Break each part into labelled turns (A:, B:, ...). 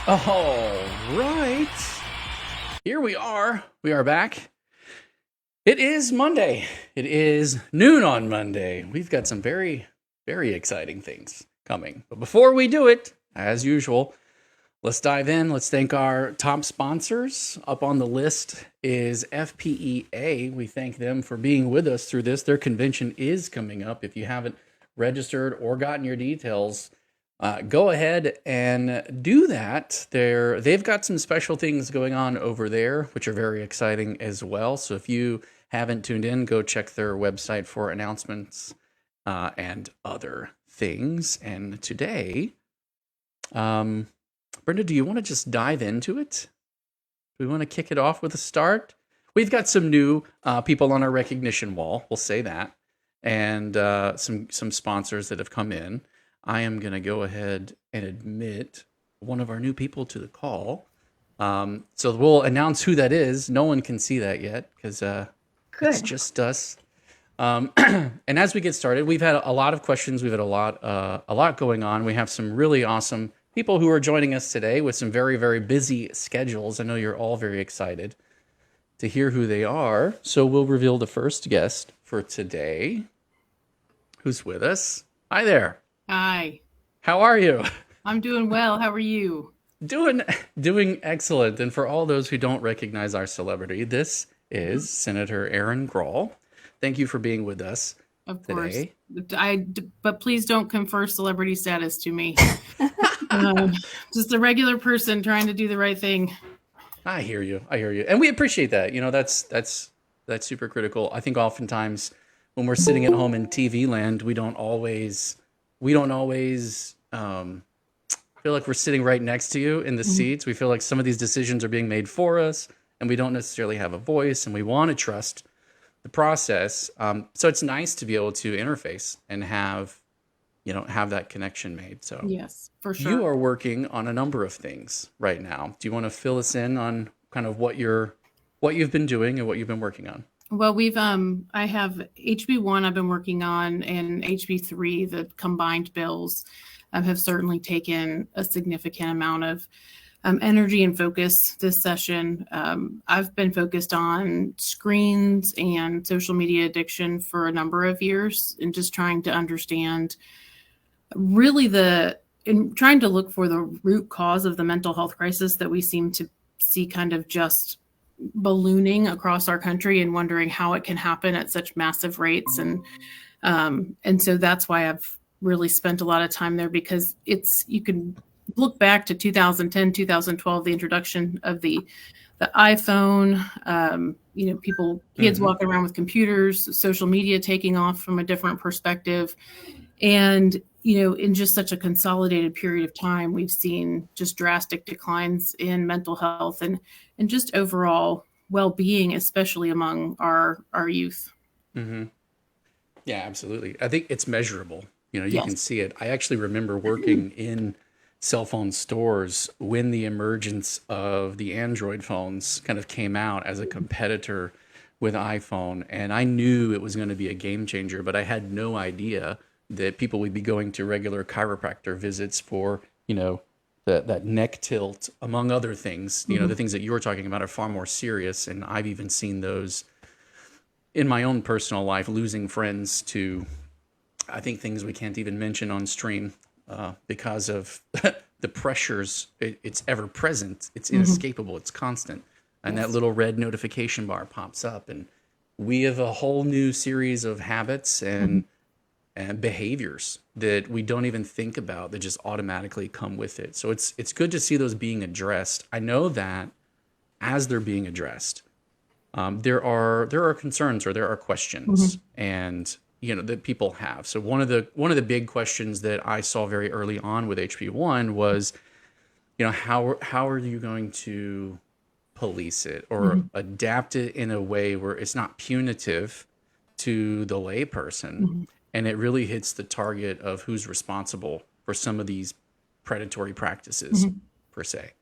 A: All right. Here we are. We are back. It is Monday. It is noon on Monday. We've got some very, very exciting things coming. But before we do it, as usual, let's dive in. Let's thank our top sponsors. Up on the list is FPEA. We thank them for being with us through this. Their convention is coming up. If you haven't registered or gotten your details, go ahead and do that. They've got some special things going on over there, which are very exciting as well. So if you haven't tuned in, go check their website for announcements and other things. And today, Brenda, do you want to just dive into it? Do we want to kick it off with a start? We've got some new people on our recognition wall. We'll say that, and some sponsors that have come in. I am going to go ahead and admit one of our new people to the call. So we'll announce who that is. No one can see that yet because it's just us. And as we get started, we've had a lot of questions. We've had a lot going on. We have some really awesome people who are joining us today with some very, very busy schedules. I know you're all very excited to hear who they are. So we'll reveal the first guest for today who's with us. Hi there.
B: Hi.
A: How are you?
B: I'm doing well. How are you?
A: Doing excellent. And for all those who don't recognize our celebrity, this is Senator Aaron Gro. Thank you for being with us today.
B: Of course. But please don't confer celebrity status to me. Just a regular person trying to do the right thing.
A: I hear you. And we appreciate that. You know, that's super critical. I think oftentimes when we're sitting at home in TV land, we don't always feel like we're sitting right next to you in the seats. We feel like some of these decisions are being made for us and we don't necessarily have a voice, and we want to trust the process. So it's nice to be able to interface and have that connection made. So
B: yes, for sure.
A: You are working on a number of things right now. Do you want to fill us in on kind of what you've been doing and what you've been working on?
B: Well, I have HB1 I've been working on, and HB3, the combined bills, have certainly taken a significant amount of energy and focus this session. I've been focused on screens and social media addiction for a number of years, and just trying to understand really trying to look for the root cause of the mental health crisis that we seem to see kind of just ballooning across our country, and wondering how it can happen at such massive rates. And so that's why I've really spent a lot of time there, because you can look back to 2010, 2012, the introduction of the iPhone, kids walking around with computers, social media taking off from a different perspective. And, in just such a consolidated period of time, we've seen just drastic declines in mental health and just overall well-being, especially among our youth.
A: Mm-hmm. Yeah, absolutely. I think it's measurable. You
B: Yes.
A: can see it. I actually remember working in cell phone stores when the emergence of the Android phones kind of came out as a competitor with iPhone. And I knew it was going to be a game changer, but I had no idea that people would be going to regular chiropractor visits for, that neck tilt, among other things. The things that you were talking about are far more serious. And I've even seen those in my own personal life, losing friends to, I think, things we can't even mention on stream because of the pressures. It's ever present. It's inescapable. It's constant. And
B: Yes.
A: that little red notification bar pops up. And we have a whole new series of habits and behaviors that we don't even think about that just automatically come with it. So it's good to see those being addressed. I know that as they're being addressed, there are concerns or there are questions and that people have. So one of the big questions that I saw very early on with HP1 was, how are you going to police it or adapt it in a way where it's not punitive to the layperson, and it really hits the target of who's responsible for some of these predatory practices per se.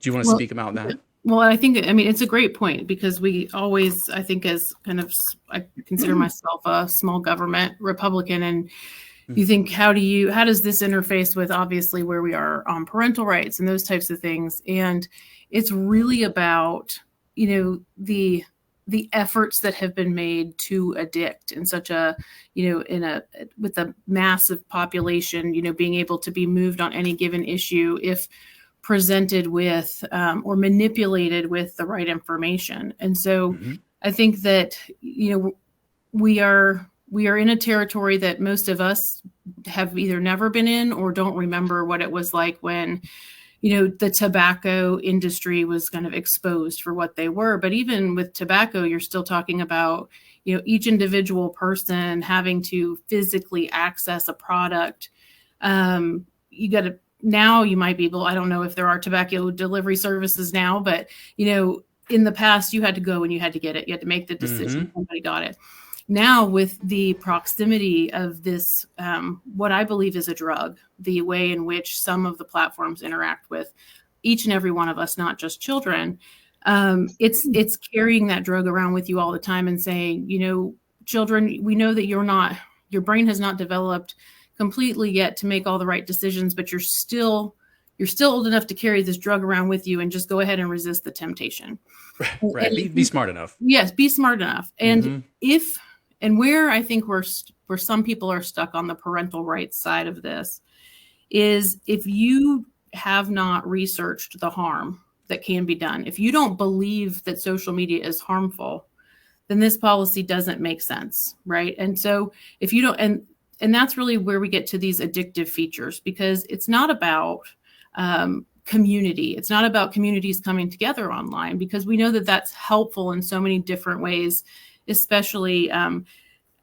A: Do you want to speak about that?
B: Well, I mean, it's a great point, because we always, I think, as kind of, I consider myself a small government Republican, and you think, how does this interface with obviously where we are on parental rights and those types of things? And it's really about, the efforts that have been made to addict in such a, with a massive population, being able to be moved on any given issue if presented with or manipulated with the right information. And so I think that, we are in a territory that most of us have either never been in or don't remember what it was like when, the tobacco industry was kind of exposed for what they were. But even with tobacco, you're still talking about, each individual person having to physically access a product. Now you might be able, I don't know if there are tobacco delivery services now, but, in the past you had to go and you had to get it. You had to make the decision. Somebody got it. Now with the proximity of this, what I believe is a drug, the way in which some of the platforms interact with each and every one of us, not just children, it's carrying that drug around with you all the time and saying, children, we know that your brain has not developed completely yet to make all the right decisions, but you're still old enough to carry this drug around with you and just go ahead and resist the temptation.
A: Right. Be smart enough.
B: Yes. Be smart enough. And where I think where some people are stuck on the parental rights side of this is if you have not researched the harm that can be done, if you don't believe that social media is harmful, then this policy doesn't make sense. Right. And so if you don't, and that's really where we get to these addictive features, because it's not about community. It's not about communities coming together online, because we know that that's helpful in so many different ways, especially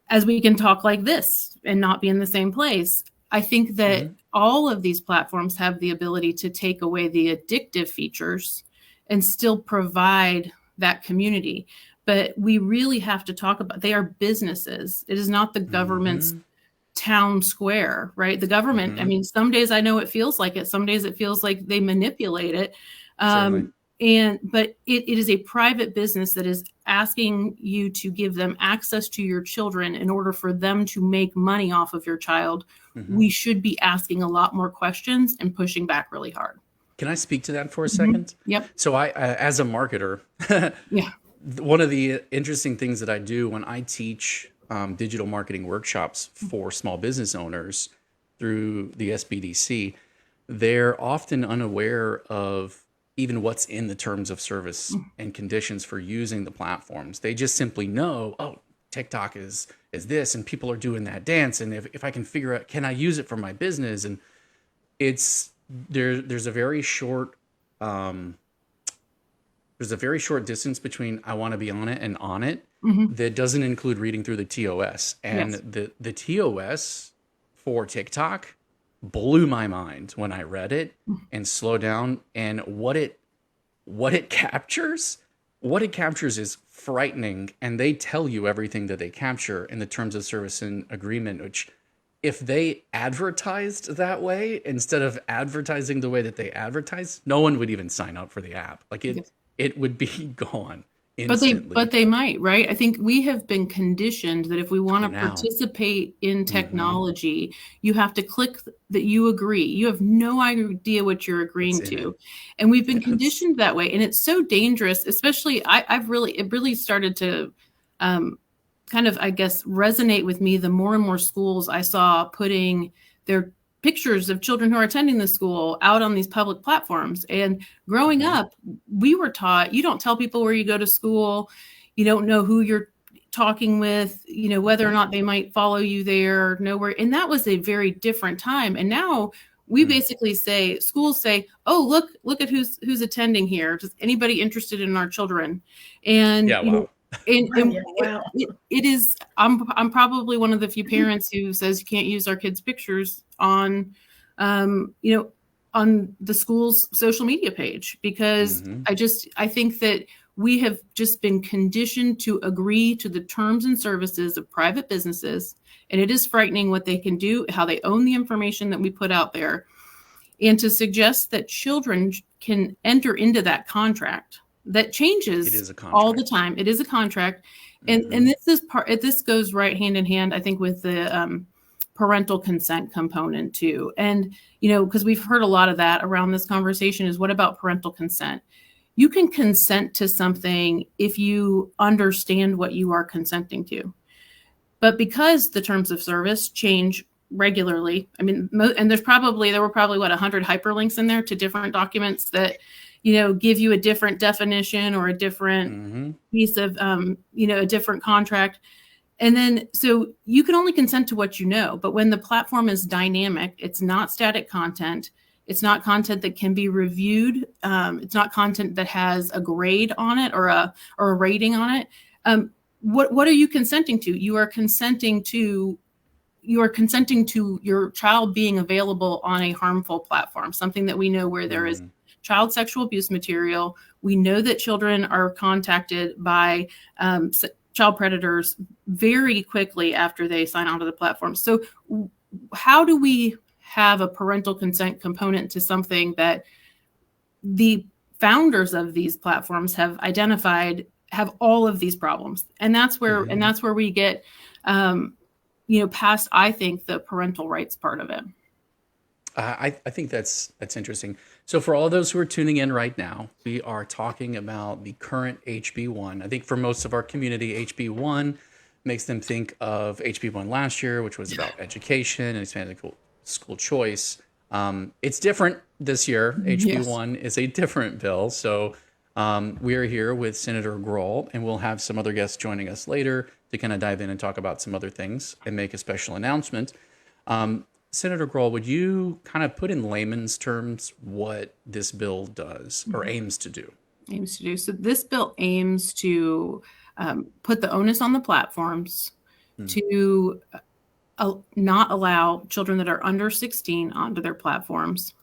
B: as we can talk like this and not be in the same place. I think that all of these platforms have the ability to take away the addictive features and still provide that community. But we really have to talk about, they are businesses. It is not the government's town square, right? The government, I mean, some days I know it feels like it. Some days it feels like they manipulate it. But it is a private business that is asking you to give them access to your children in order for them to make money off of your child. We should be asking a lot more questions and pushing back really hard.
A: Can I speak to that for a second?
B: Yep.
A: So I, as a marketer, one of the interesting things that I do when I teach digital marketing workshops for small business owners through the SBDC, they're often unaware of even what's in the terms of service and conditions for using the platforms. They just simply know, oh, TikTok is this, and people are doing that dance, and if I can figure out, can I use it for my business? And it's there's a very short distance between I want to be on it and on it. That doesn't include reading through the TOS. And the TOS for TikTok blew my mind when I read it and slowed down. And what it captures is frightening. And they tell you everything that they capture in the terms of service and agreement, which if they advertised that way instead of advertising the way that they advertise, no one would even sign up for the app. Like it would be gone. Instantly.
B: But they might, right? I think we have been conditioned that if we want to participate in technology, you have to click that you agree. You have no idea what you're agreeing to. And we've been conditioned that way. And it's so dangerous, especially it really started to kind of, I guess, resonate with me the more and more schools I saw putting their pictures of children who are attending the school out on these public platforms. And growing up, we were taught, you don't tell people where you go to school. You don't know who you're talking with, whether or not they might follow you there, nowhere. And that was a very different time. And now we basically schools say, oh, look at who's attending here. Does anybody interested in our children? And it is, I'm probably one of the few parents who says you can't use our kids' pictures on on the school's social media page, because I think that we have just been conditioned to agree to the terms and services of private businesses. And it is frightening what they can do, how they own the information that we put out there, and to suggest that children can enter into that contract that changes all the time. It is a contract. And this goes right hand in hand, I think, with the parental consent component too. And, because we've heard a lot of that around this conversation is, what about parental consent? You can consent to something if you understand what you are consenting to. But because the terms of service change regularly, I mean, and there were probably 100 hyperlinks in there to different documents that, give you a different definition or a different piece of, a different contract. And then, so you can only consent to what you know. But when the platform is dynamic, it's not static content. It's not content that can be reviewed. It's not content that has a grade on it or a rating on it. What are you consenting to? You are consenting to your child being available on a harmful platform, something that we know where there is child sexual abuse material. We know that children are contacted by child predators very quickly after they sign onto the platform. So how do we have a parental consent component to something that the founders of these platforms have identified have all of these problems? And that's where we get past, I think, the parental rights part of it.
A: I think that's interesting. So for all those who are tuning in right now, we are talking about the current HB1. I think for most of our community, HB1 makes them think of HB1 last year, which was about education and expanded school choice. It's different this year. HB1 is a different bill. So we are here with Senator Gro, and we'll have some other guests joining us later to kind of dive in and talk about some other things and make a special announcement. Senator Gro, would you kind of put in layman's terms what this bill does or aims to do?
B: So this bill aims to put the onus on the platforms to not allow children that are under 16 onto their platforms.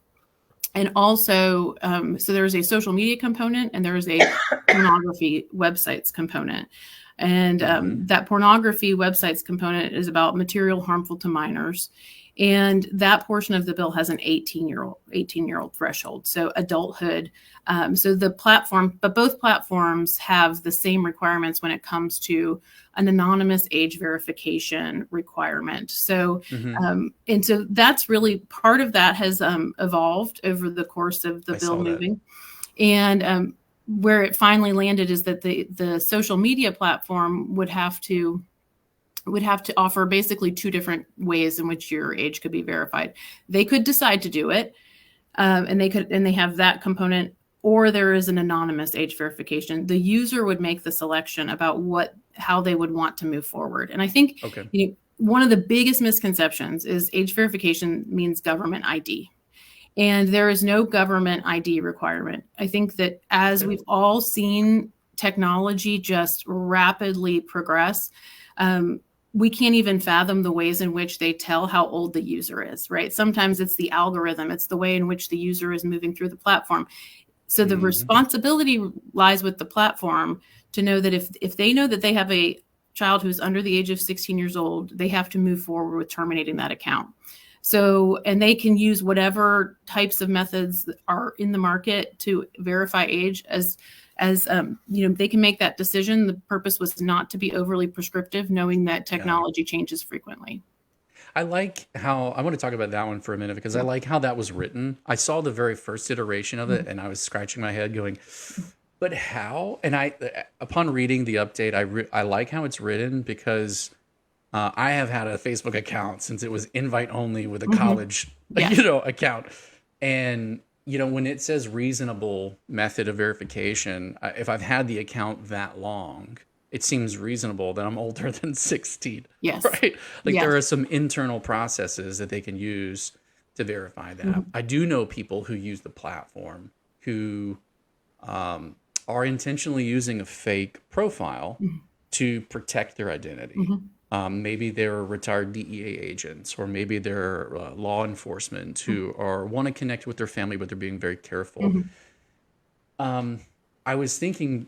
B: And also, so there's a social media component and there's a pornography websites component. And that pornography websites component is about material harmful to minors. And that portion of the bill has an 18-year-old threshold, so adulthood. So the platform, but both platforms have the same requirements when it comes to an anonymous age verification requirement. So, and so that's really part of that has evolved over the course of the bill moving. And where it finally landed is that the social media platform would have to offer basically two different ways in which your age could be verified. They could decide to do it, and they have that component, or there is an anonymous age verification. The user would make the selection about how they would want to move forward. And I think one of the biggest misconceptions is age verification means government ID. And there is no government ID requirement. I think that as we've all seen technology just rapidly progress, we can't even fathom the ways in which they tell how old the user is, right? Sometimes it's the algorithm, it's the way in which the user is moving through the platform. So the responsibility lies with the platform to know that if they know that they have a child who's under the age of 16 years old, they have to move forward with terminating that account. So, and they can use whatever types of methods that are in the market to verify age as they can make that decision. The purpose was not to be overly prescriptive, knowing that technology changes frequently.
A: I like how, I want to talk about that one for a minute because I like how that was written. I saw the very first iteration of it and I was scratching my head going, but how? And upon reading the update, I like how it's written because I have had a Facebook account since it was invite only with a college, account. And when it says reasonable method of verification, if I've had the account that long, it seems reasonable that I'm older than 16.
B: Yes.
A: Right? There are some internal processes that they can use to verify that. I do know people who use the platform who are intentionally using a fake profile to protect their identity. Maybe they're retired DEA agents, or maybe they're law enforcement who want to connect with their family, but they're being very careful. I was thinking,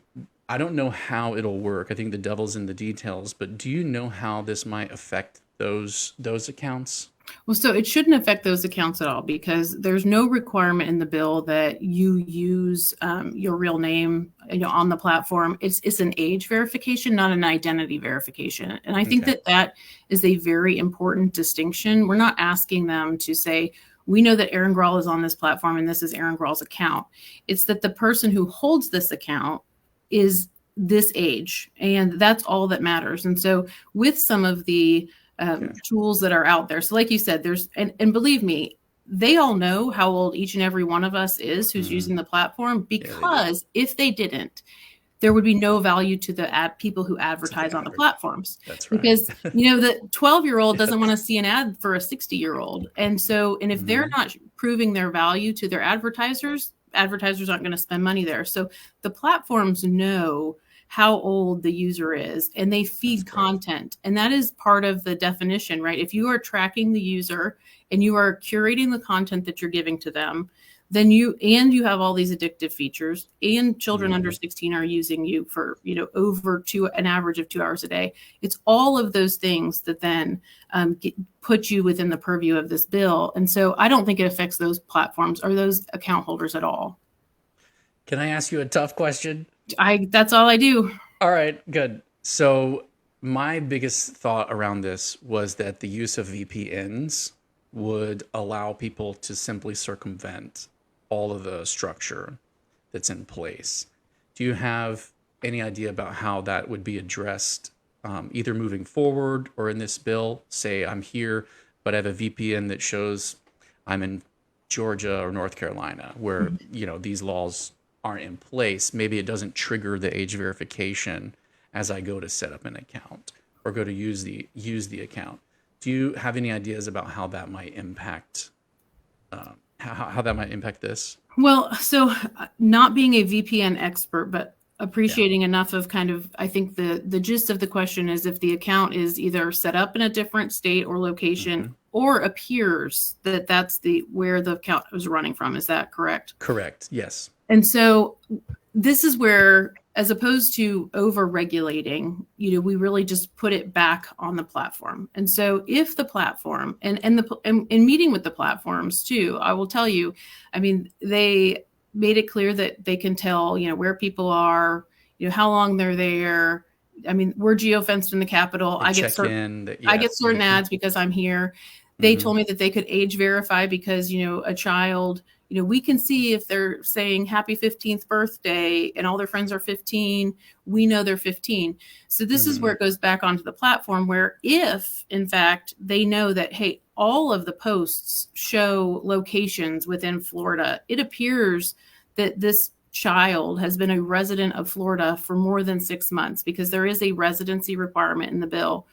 A: I don't know how it'll work. I think the devil's in the details, but do you know how this might affect those accounts?
B: Well, so it shouldn't affect those accounts at all because there's no requirement in the bill that you use your real name, on the platform. It's an age verification, not an identity verification. And I think
A: Okay.
B: that is a very important distinction. We're not asking them to say, we know that Aaron Gro is on this platform and this is Aaron Gro's account. It's that the person who holds this account is this age, and that's all that matters. And so with some of the
A: Okay.
B: tools that are out there. So like you said, there's, and believe me, they all know how old each and every one of us is who's using the platform, because if they didn't, there would be no value to the people who advertise on the platforms.
A: That's right.
B: Because, the 12-year-old doesn't want to see an ad for a 60-year-old. And so, and if they're not proving their value to their advertisers aren't going to spend money there. So the platforms know how old the user is, and they feed content. And that is part of the definition, right? If you are tracking the user and you are curating the content that you're giving to them, then you have all these addictive features, and children under 16 are using you for, over an average of 2 hours a day. It's all of those things that then put you within the purview of this bill. And so I don't think it affects those platforms or those account holders at all.
A: Can I ask you a tough question?
B: That's all I do.
A: All right, good. So my biggest thought around this was that the use of VPNs would allow people to simply circumvent all of the structure that's in place. Do you have any idea about how that would be addressed, either moving forward or in this bill? Say I'm here, but I have a VPN that shows I'm in Georgia or North Carolina, where these laws aren't in place. Maybe it doesn't trigger the age verification as I go to set up an account or go to use the account. Do you have any ideas about how that might impact how that might impact this?
B: Well, so not being a VPN expert, but appreciating enough of kind of, I think the gist of the question is if the account is either set up in a different state or location or appears that that's where the account was running from. Is that correct?
A: Correct. Yes.
B: And so this is where, as opposed to over-regulating, we really just put it back on the platform. And so if the platform and meeting with the platforms too, I will tell you, I mean, they made it clear that they can tell, where people are, how long they're there. I mean, we're geofenced in the Capitol. I get certain ads because I'm here. They told me that they could age verify because, a child, we can see if they're saying happy 15th birthday and all their friends are 15, we know they're 15. So this is where it goes back onto the platform, where if in fact they know that, hey, all of the posts show locations within Florida, it appears that this child has been a resident of Florida for more than 6 months, because there is a residency requirement in the bill.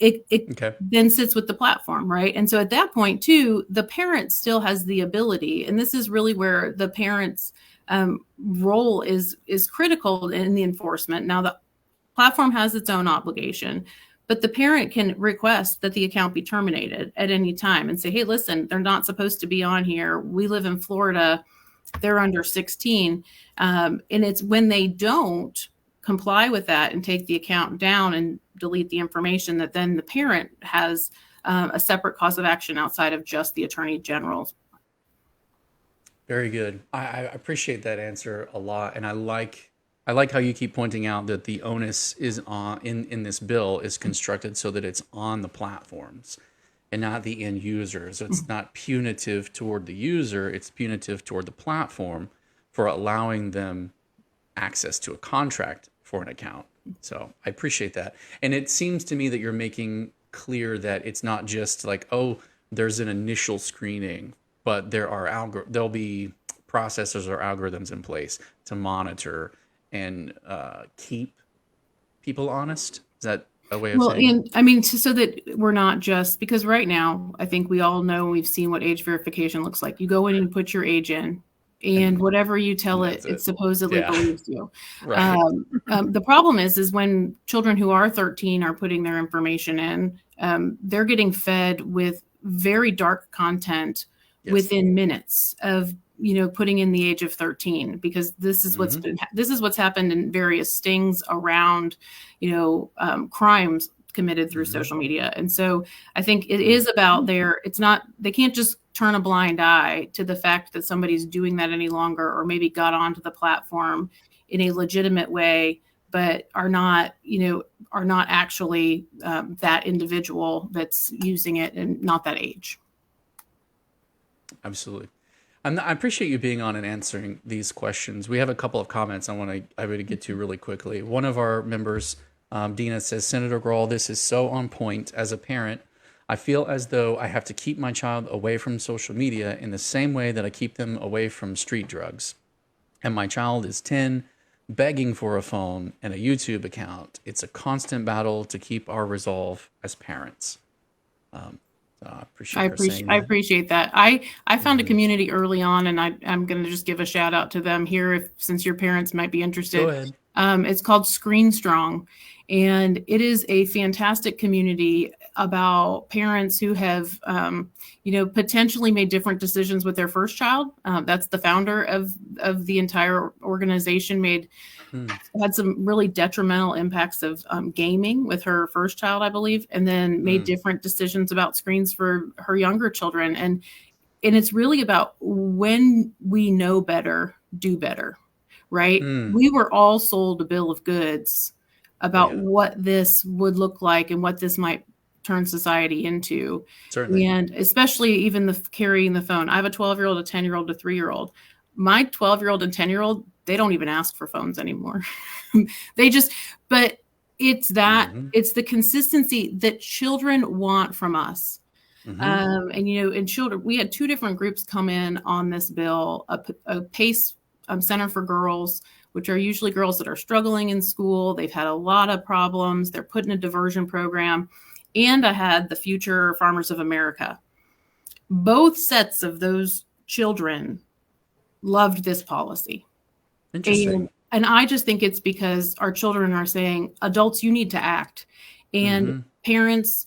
B: It then sits with the platform, right? And so at that point too, the parent still has the ability, and this is really where the parent's role is critical in the enforcement. Now the platform has its own obligation, but the parent can request that the account be terminated at any time and say, hey, listen, they're not supposed to be on here. We live in Florida. They're under 16. And it's when they don't comply with that and take the account down and delete the information that then the parent has a separate cause of action outside of just the Attorney General's.
A: Very good. I appreciate that answer a lot, and I like how you keep pointing out that the onus is on in this bill is constructed so that it's on the platforms and not the end user. So it's not punitive toward the user; it's punitive toward the platform for allowing them access to a contract for an account. So I appreciate that. And it seems to me that you're making clear that it's not just like, oh, there's an initial screening, but there'll be processors or algorithms in place to monitor and keep people honest. Is that a way of saying it?
B: And I mean, so that we're not just, because right now, I think we all know, we've seen what age verification looks like. You go in and put your age in, and whatever you tell it supposedly believes you.
A: Right.
B: The problem is when children who are 13 are putting their information in, they're getting fed with very dark content within minutes of putting in the age of 13, because this is what's happened in various stings around crimes, committed through social media. And so I think it is about they can't just turn a blind eye to the fact that somebody's doing that any longer, or maybe got onto the platform in a legitimate way, but are not actually that individual that's using it and not that age.
A: Absolutely. I appreciate you being on and answering these questions. We have a couple of comments I want to get to really quickly. One of our members, Dina, says, Senator Gro, this is so on point. As a parent, I feel as though I have to keep my child away from social media in the same way that I keep them away from street drugs. And my child is 10, begging for a phone and a YouTube account. It's a constant battle to keep our resolve as parents. I
B: appreciate that. I found a community early on, and I'm going to just give a shout out to them here, since your parents might be interested.
A: Go ahead.
B: It's called Screen Strong, and it is a fantastic community about parents who have, potentially made different decisions with their first child. That's the founder of the entire organization. Had some really detrimental impacts of gaming with her first child, I believe, and then made different decisions about screens for her younger children. And it's really about, when we know better, do better, right? We were all sold a bill of goods about what this would look like and what this might turn society into.
A: Certainly. And
B: especially even carrying the phone. I have a 12-year-old, a 10-year-old, a 3-year-old. My 12-year-old and 10-year-old, they don't even ask for phones anymore. But it's it's the consistency that children want from us. And children, we had 2 different groups come in on this bill, a PACE Center for Girls, which are usually girls that are struggling in school. They've had a lot of problems. They're put in a diversion program. And I had the Future Farmers of America. Both sets of those children loved this policy.
A: Interesting.
B: And I just think it's because our children are saying, adults, you need to act. And parents,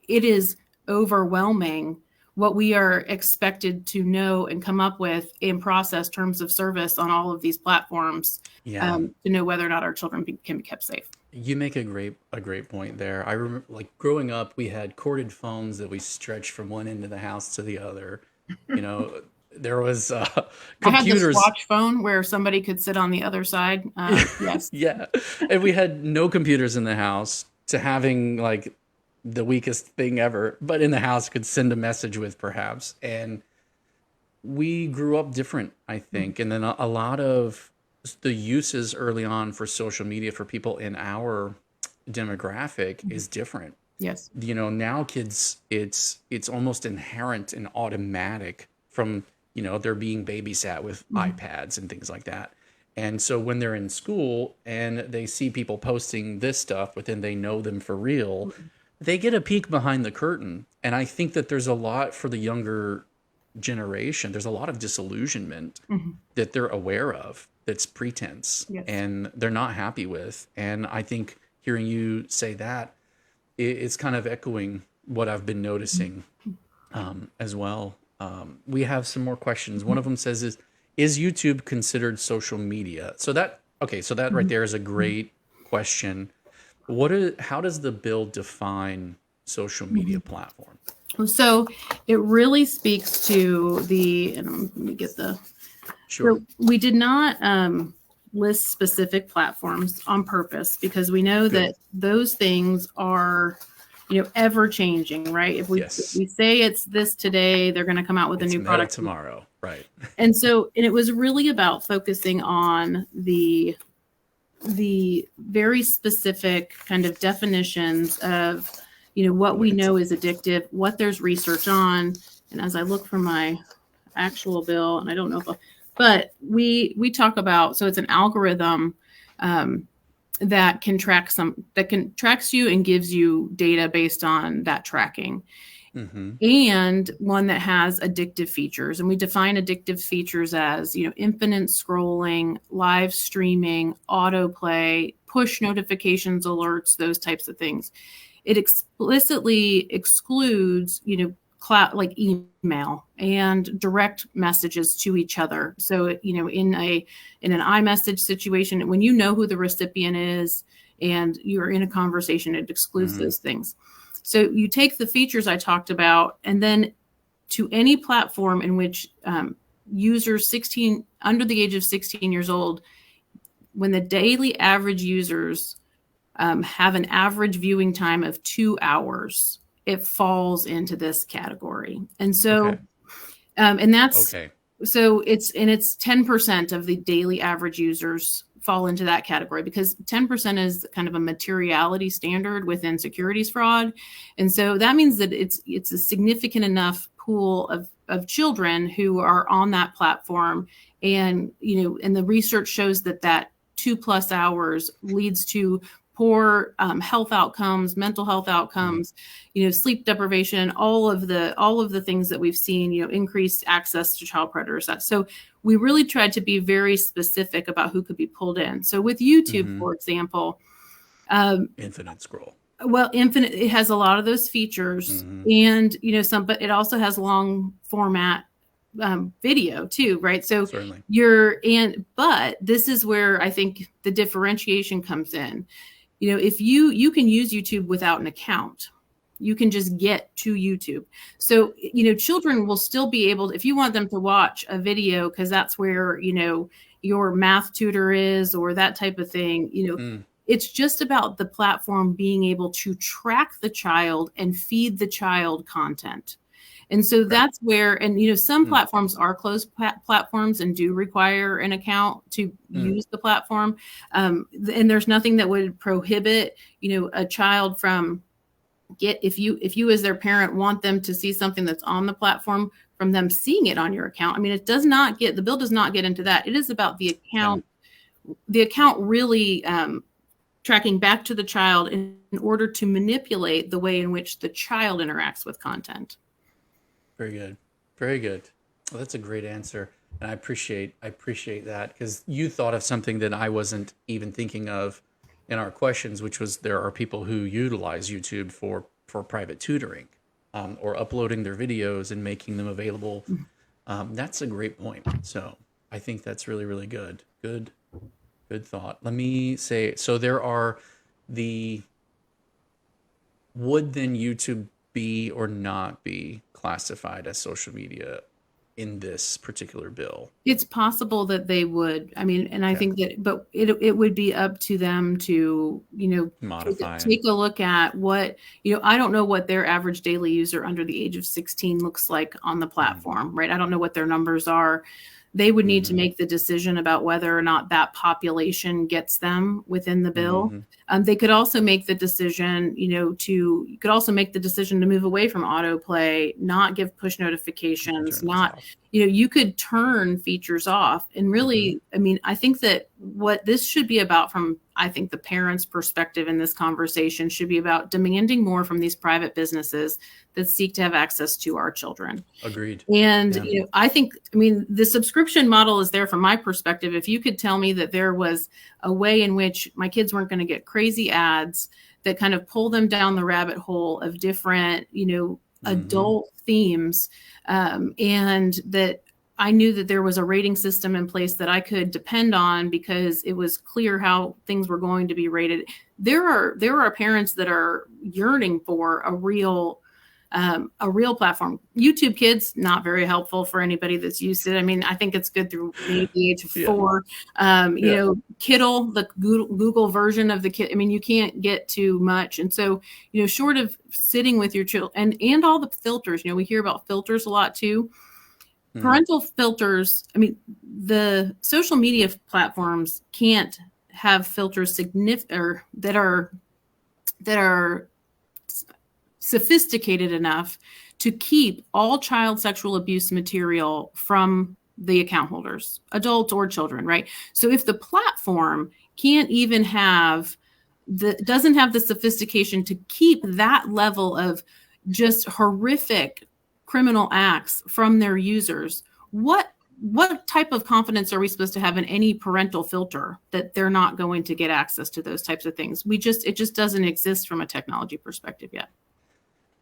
B: it is overwhelming what we are expected to know and come up with and process terms of service on all of these platforms to know whether or not our children can be kept safe.
A: You make a great point there. I remember, like, growing up, we had corded phones that we stretched from one end of the house to the other. There was computers.
B: I had this watch phone where somebody could sit on the other side. Yes.
A: Yeah. And we had no computers in the house, to having like the weakest thing ever, but in the house could send a message with, perhaps. And we grew up different, I think. And then a lot of the uses early on for social media for people in our demographic is different.
B: Yes.
A: Now kids, it's almost inherent and automatic from, they're being babysat with iPads and things like that. And so when they're in school and they see people posting this stuff, but then they know them for real, they get a peek behind the curtain. And I think that there's a lot for the younger generation. There's a lot of disillusionment that they're aware of, that's pretense, and they're not happy with. And I think hearing you say that, it's kind of echoing what I've been noticing as well. We have some more questions. One of them says, is YouTube considered social media? So that right there is a great question. How does the bill define social media platform?
B: So it really speaks to let me get the,
A: sure.
B: So we did not list specific platforms on purpose, because we know that those things are, ever changing, right? If we say it's this today, they're going to come out with a new product
A: tomorrow. Right.
B: And it was really about focusing on the very specific kind of definitions of, what we know is addictive, what there's research on. And as I look for my actual bill, and I don't know but we talk about, so it's an algorithm that can tracks you and gives you data based on that tracking. And one that has addictive features. And we define addictive features as, infinite scrolling, live streaming, autoplay, push notifications, alerts, those types of things. It explicitly excludes, cloud, like email and direct messages to each other. So, in an iMessage situation, when you know who the recipient is, and you're in a conversation, it excludes those things. So you take the features I talked about, and then to any platform in which users under the age of 16 years old, when the daily average users have an average viewing time of 2 hours, it falls into this category. And so,
A: Okay.
B: and that's
A: Okay.
B: so it's 10% of the daily average users fall into that category, because 10% is kind of a materiality standard within securities fraud. And so that means that it's a significant enough pool of children who are on that platform. And, and the research shows that 2+ hours leads to poor health outcomes, mental health outcomes, sleep deprivation, all of the things that we've seen, increased access to child predators. So we really tried to be very specific about who could be pulled in. So with YouTube, for example,
A: Infinite scroll.
B: Well, Infinite, it has a lot of those features, and but it also has long format video too, right? So
A: Certainly.
B: but this is where I think the differentiation comes in. If you can use YouTube without an account, you can just get to YouTube. So, children will still be able, if you want them to watch a video, because that's where, your math tutor is, or that type of thing, it's just about the platform being able to track the child and feed the child content. And so that's where, and some platforms are closed platforms and do require an account to use the platform. And there's nothing that would prohibit, a child from if you as their parent want them to see something that's on the platform, from them seeing it on your account. I mean, the bill does not get into that. It is about the account really tracking back to the child in order to manipulate the way in which the child interacts with content.
A: Very good. Very good. Well, that's a great answer. And I appreciate that, because you thought of something that I wasn't even thinking of in our questions, which was there are people who utilize YouTube for private tutoring, or uploading their videos and making them available. That's a great point. So I think that's really, really good. Good thought. Let me say, so there are would then YouTube be or not be classified as social media in this particular bill? It's
B: possible that they would. I mean, and I think that, but it would be up to them to,
A: modify,
B: take a look at what, I don't know what their average daily user under the age of 16 looks like on the platform, right? I don't know what their numbers are. They would need to make the decision about whether or not that population gets them within the bill. They could also make the decision, you could also make the decision to move away from autoplay, not give push notifications, you could turn features off. And really, I mean, I think that what this should be about, from, I think, the parents' perspective in this conversation, should be about demanding more from these private businesses that seek to have access to our children.
A: Agreed.
B: And, I think, the subscription model is there from my perspective. If you could tell me that there was a way in which my kids weren't going to get crazy ads that kind of pull them down the rabbit hole of different, adult themes, and that I knew that there was a rating system in place that I could depend on, because it was clear how things were going to be rated. There are parents that are yearning for a real platform. YouTube Kids, not very helpful for anybody that's used it. I mean, I think it's good through maybe the age of 4. Kiddle, the Google version of the kid. I mean, you can't get too much. And so, short of sitting with your children and all the filters, we hear about filters a lot too. Parental filters. I mean, the social media platforms can't have filters that are sophisticated enough to keep all child sexual abuse material from the account holders, adults or children, right? So if the platform can't even doesn't have the sophistication to keep that level of just horrific criminal acts from their users, what type of confidence are we supposed to have in any parental filter that they're not going to get access to those types of things? It just doesn't exist from a technology perspective yet.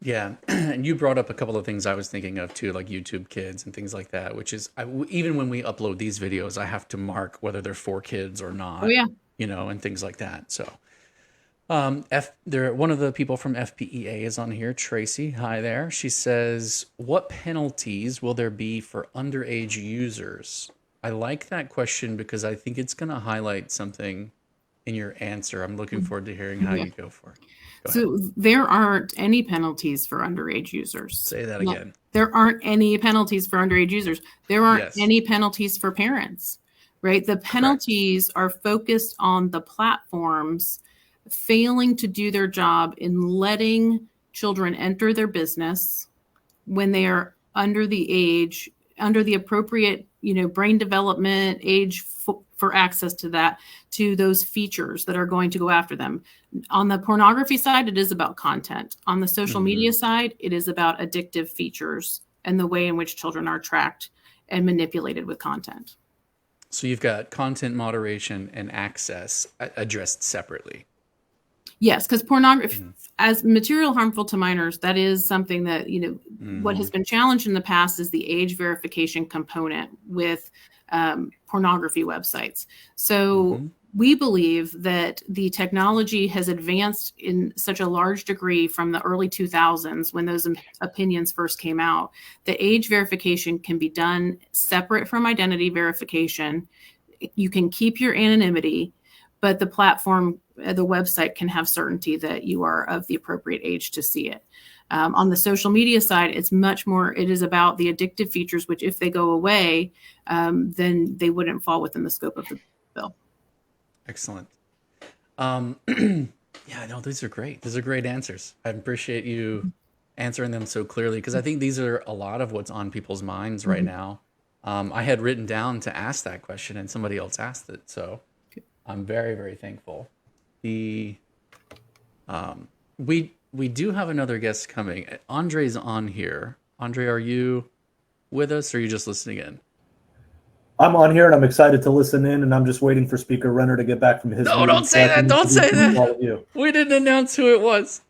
A: Yeah, and you brought up a couple of things I was thinking of too, like YouTube Kids and things like that, which is, even when we upload these videos, I have to mark whether they're for kids or not.
B: Oh, yeah.
A: And things like that. So One of the people from FPEA is on here, Tracy. Hi there. She says, "What penalties will there be for underage users?" I like that question because I think it's going to highlight something in your answer. I'm looking forward to hearing how
B: Yeah.
A: you go for it. Go ahead.
B: So there aren't any penalties for underage users.
A: Say that
B: No,
A: again.
B: there aren't any penalties for underage users. There aren't
A: Yes.
B: any penalties for parents, right? The penalties are focused on the platforms failing to do their job in letting children enter their business when they are under the appropriate, brain development age for access to those features that are going to go after them. On the pornography side, it is about content. On the social media side, it is about addictive features and the way in which children are tracked and manipulated with content.
A: So you've got content moderation and access addressed separately.
B: Yes, because pornography as material harmful to minors, that is something that, what has been challenged in the past is the age verification component with pornography websites. So we believe that the technology has advanced in such a large degree from the early 2000s when those opinions first came out, that age verification can be done separate from identity verification. You can keep your anonymity, but the platform, the website can have certainty that you are of the appropriate age to see it. On the social media side, it is about the addictive features, which if they go away, then they wouldn't fall within the scope of the bill.
A: Excellent. Yeah, no, these are great. These are great answers. I appreciate you answering them so clearly because I think these are a lot of what's on people's minds right now. I had written down to ask that question and somebody else asked it. So I'm very, very thankful. We do have another guest coming. Andre's on here. Andre, are you with us or are you just listening in?
C: I'm on here and I'm excited to listen in, and I'm just waiting for Speaker Renner to get back from his.
A: No, don't say that. Don't say that.
C: All of you.
A: We didn't announce who it was.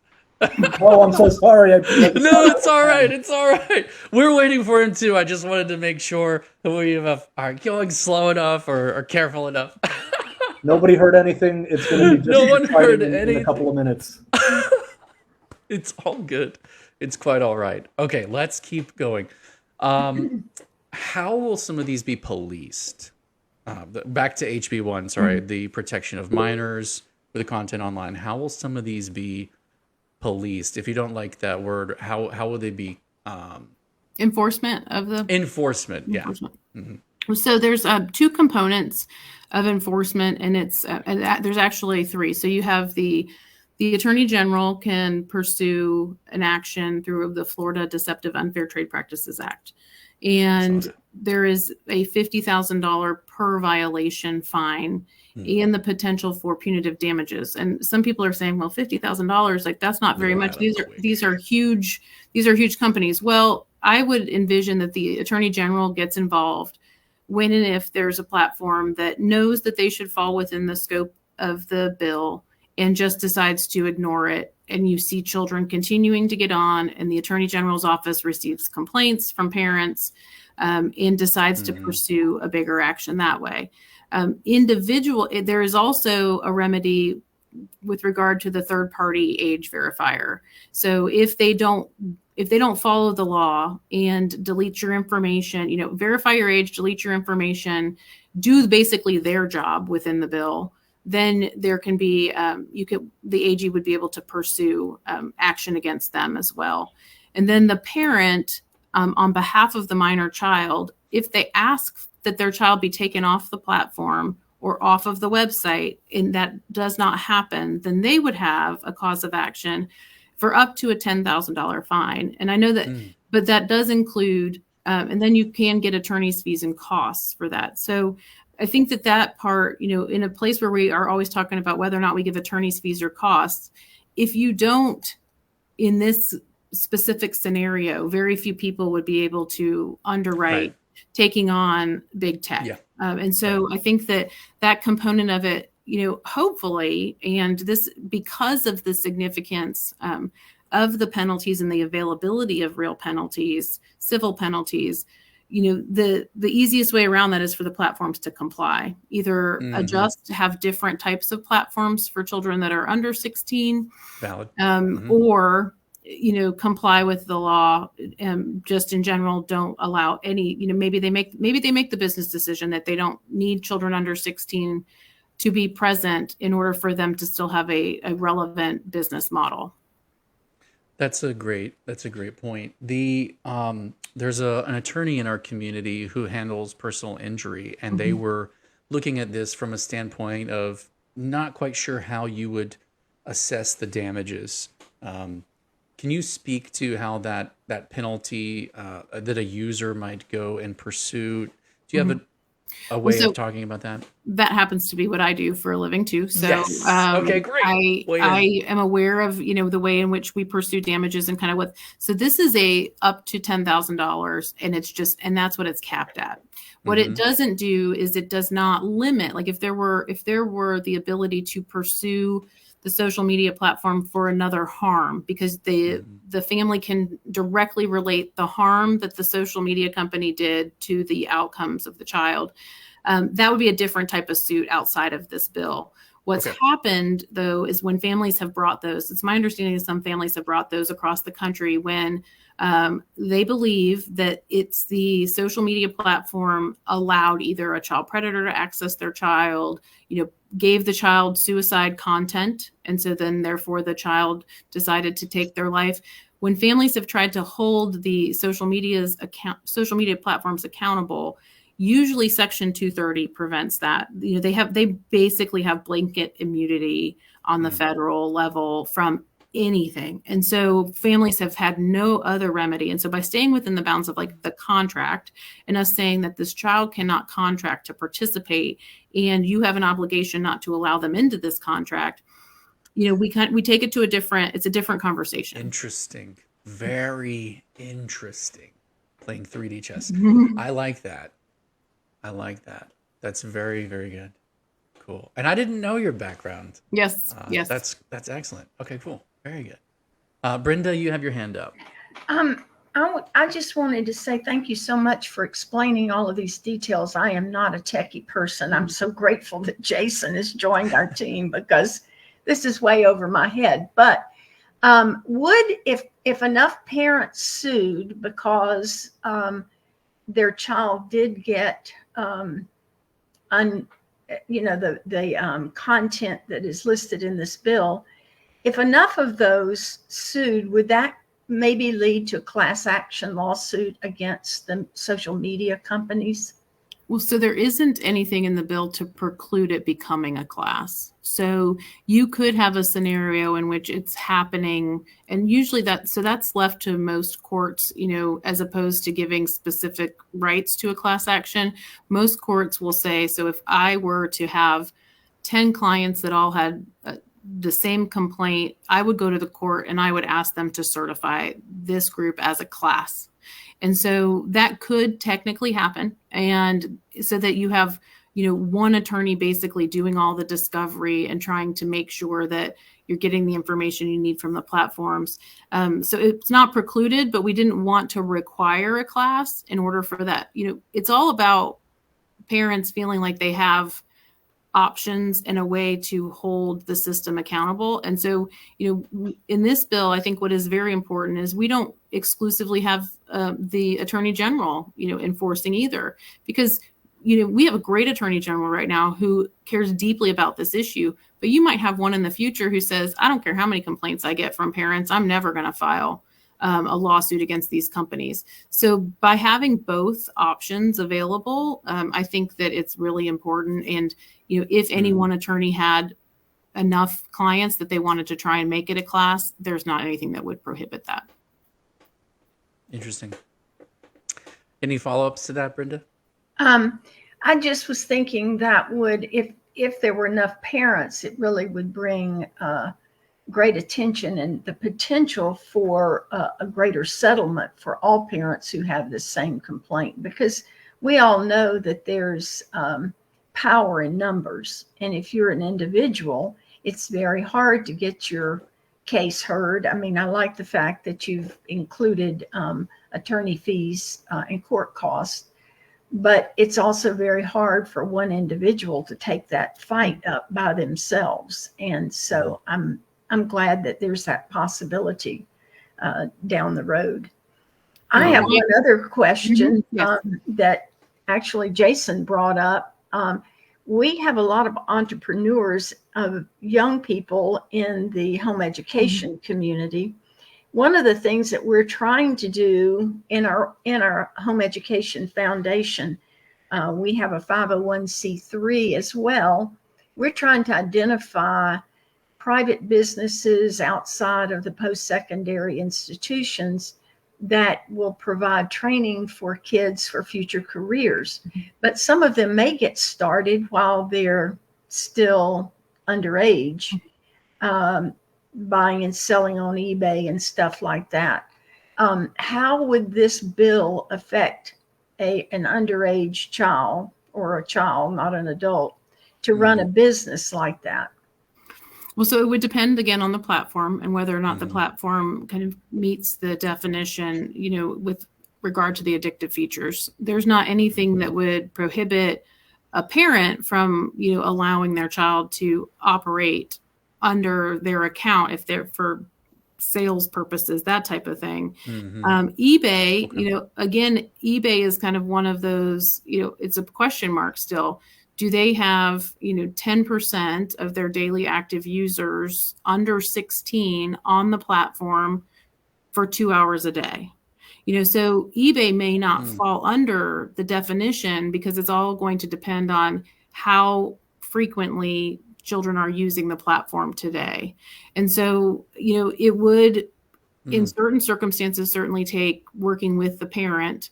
C: Oh, I'm so sorry.
A: No, it's all right. It's all right. We're waiting for him too. I just wanted to make sure that we are going slow enough or careful enough.
C: Nobody heard anything. It's going to be just
A: no one heard anything
C: in a couple of minutes.
A: It's all good. It's quite all right. Okay, let's keep going. How will some of these be policed? Back to HB1, sorry, the protection of minors with the content online. How will some of these be policed? If you don't like that word, how will they be?
B: Enforcement of the
A: enforcement. Yeah.
B: So there's two components of enforcement, and there's actually three. So you have the Attorney General can pursue an action through the Florida Deceptive Unfair Trade Practices Act. And there is a $50,000 per violation fine and the potential for punitive damages. And some people are saying, well, $50,000, like that's not very much. These are huge companies. Well, I would envision that the Attorney General gets involved when and if there's a platform that knows that they should fall within the scope of the bill and just decides to ignore it. And you see children continuing to get on, and the Attorney General's office receives complaints from parents and decides to pursue a bigger action that way. There is also a remedy with regard to the third-party age verifier. So if they don't follow the law and delete your information, verify your age, delete your information, do basically their job within the bill, then there can be, the AG would be able to pursue action against them as well. And then the parent, on behalf of the minor child, if they ask that their child be taken off the platform or off of the website, and that does not happen, then they would have a cause of action for up to a $10,000 fine. And I know that, but that does include, and then you can get attorney's fees and costs for that. So I think that part, in a place where we are always talking about whether or not we give attorney's fees or costs, if you don't, in this specific scenario, very few people would be able to underwrite taking on big tech. Yeah. And so I think that component of it, hopefully, and this, because of the significance of the penalties and the availability of real penalties, civil penalties, the easiest way around that is for the platforms to comply, either
A: Mhm.
B: adjust, have different types of platforms for children that are under 16,
A: Valid.
B: or comply with the law. Just in general, don't allow any. Maybe they make the business decision that they don't need children under 16 to be present in order for them to still have a relevant business model.
A: That's a great point. There's an attorney in our community who handles personal injury, and they were looking at this from a standpoint of not quite sure how you would assess the damages. Can you speak to how that penalty that a user might go and pursue? Do you have a way of talking about that?
B: That happens to be what I do for a living too. So,
A: Yes. Okay, great.
B: I am aware of, the way in which we pursue damages and kind of so this is up to $10,000, and that's what it's capped at. What it doesn't do is it does not limit, like if there were the ability to pursue the social media platform for another harm, because the family can directly relate the harm that the social media company did to the outcomes of the child. That would be a different type of suit outside of this bill. What's happened, though, is when families have brought those, it's my understanding that some families have brought those across the country when they believe that it's the social media platform allowed either a child predator to access their child, gave the child suicide content, and so then therefore the child decided to take their life. When families have tried to hold the social media platforms accountable, usually Section 230 prevents that. They basically have blanket immunity on the federal level from anything. And so families have had no other remedy. And so by staying within the bounds of like the contract and us saying that this child cannot contract to participate and you have an obligation not to allow them into this contract, we take it to it's a different conversation.
A: Interesting. Very interesting. Playing 3D chess. I like that. That's very, very good. Cool. And I didn't know your background.
B: Yes. Yes.
A: That's excellent. Okay, cool. Very good. Brenda, you have your hand up.
D: I just wanted to say thank you so much for explaining all of these details. I am not a techie person. I'm so grateful that Jason has joined our team because this is way over my head. But if enough parents sued because their child did get the content that is listed in this bill, if enough of those sued, would that maybe lead to a class action lawsuit against the social media companies?
B: Well, so there isn't anything in the bill to preclude it becoming a class. So you could have a scenario in which it's happening, and usually that's left to most courts, as opposed to giving specific rights to a class action. Most courts will say, so if I were to have 10 clients that all had the same complaint, I would go to the court and I would ask them to certify this group as a class. And so that could technically happen. And so that you have, one attorney basically doing all the discovery and trying to make sure that you're getting the information you need from the platforms. So it's not precluded, but we didn't want to require a class in order for that. It's all about parents feeling like they have options and a way to hold the system accountable. And so, in this bill, I think what is very important is we don't exclusively have the attorney general, enforcing either, because, we have a great attorney general right now who cares deeply about this issue, but you might have one in the future who says, I don't care how many complaints I get from parents, I'm never going to file a lawsuit against these companies. So by having both options available, I think that it's really important. And, if any one attorney had enough clients that they wanted to try and make it a class, there's not anything that would prohibit that.
A: Interesting. Any follow-ups to that, Brenda?
D: I just was thinking that if there were enough parents, it really would bring great attention and the potential for a greater settlement for all parents who have the same complaint, because we all know that there's power in numbers. And if you're an individual, it's very hard to get your case heard. I mean, I like the fact that you've included attorney fees and court costs. But it's also very hard for one individual to take that fight up by themselves. And so I'm glad that there's that possibility down the road. I have one other question that actually Jason brought up. We have a lot of entrepreneurs, of young people in the home education community. One of the things that we're trying to do in our home education foundation, we have a 501c3 as well. We're trying to identify private businesses outside of the post-secondary institutions that will provide training for kids for future careers. But some of them may get started while they're still underage, buying and selling on eBay and stuff like that. How would this bill affect an underage child, or a child, not an adult, to run a business like that?
B: Well, so it would depend again on the platform and whether or not the platform kind of meets the definition, with regard to the addictive features. There's not anything that would prohibit a parent from, allowing their child to operate under their account if they're for sales purposes, that type of thing. eBay, again, eBay is kind of one of those, it's a question mark still. Do they have, 10% of their daily active users under 16 on the platform for 2 hours a day? So eBay may not fall under the definition, because it's all going to depend on how frequently children are using the platform today. And so, it would, in certain circumstances, certainly take working with the parent,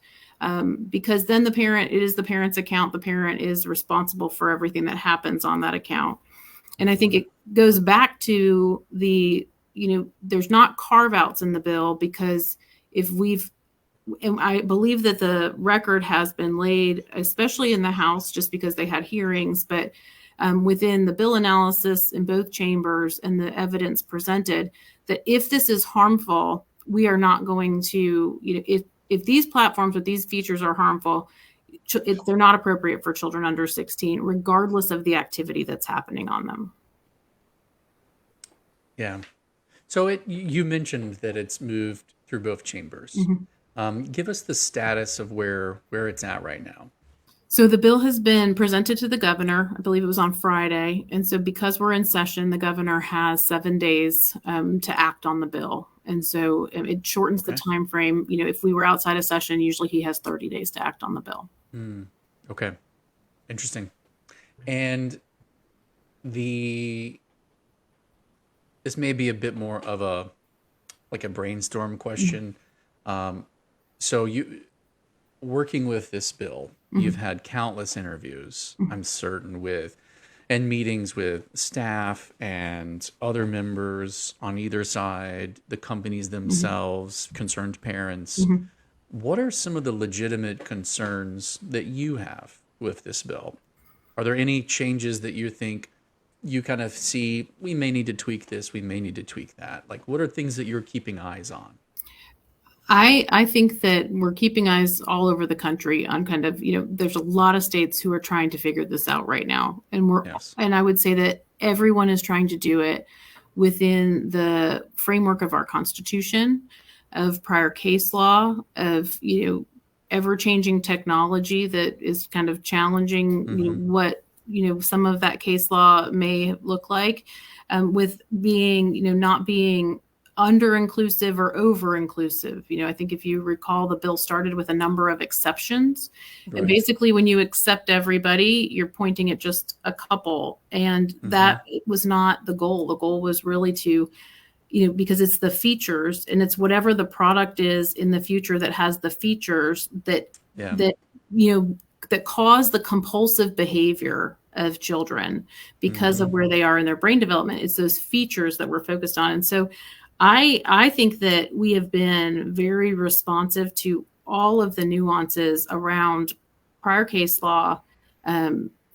B: because then it is the parent's account. The parent is responsible for everything that happens on that account. And I think it goes back to there's not carve outs in the bill, because and I believe that the record has been laid, especially in the House, just because they had hearings, but within the bill analysis in both chambers and the evidence presented, that if this is harmful, we are not going to, if these platforms with these features are harmful, they're not appropriate for children under 16, regardless of the activity that's happening on them.
A: Yeah. So you mentioned that it's moved through both chambers. Give us the status of where it's at right now.
B: So the bill has been presented to the governor. I believe it was on Friday. And so because we're in session, the governor has 7 days to act on the bill. And so it shortens the time frame. If we were outside of session, usually he has 30 days to act on the bill.
A: Okay. Interesting. And this may be a bit more of a brainstorm question. So working with this bill, you've had countless interviews, I'm certain, and meetings with staff and other members on either side, the companies themselves, concerned parents. What are some of the legitimate concerns that you have with this bill? Are there any changes that you think you kind of see, we may need to tweak this, we may need to tweak that? What are things that you're keeping eyes on?
B: I think that we're keeping eyes all over the country on kind of, there's a lot of states who are trying to figure this out right now. And and I would say that everyone is trying to do it within the framework of our Constitution, of prior case law, of, ever-changing technology that is kind of challenging what, some of that case law may look like, with being, not being under-inclusive or over-inclusive. I think if you recall, the bill started with a number of exceptions. Right. And basically when you accept everybody, you're pointing at just a couple. And that was not the goal. The goal was really to, because it's the features, and it's whatever the product is in the future that has the features that cause the compulsive behavior of children because of where they are in their brain development. It's those features that we're focused on. And so I think that we have been very responsive to all of the nuances around prior case law,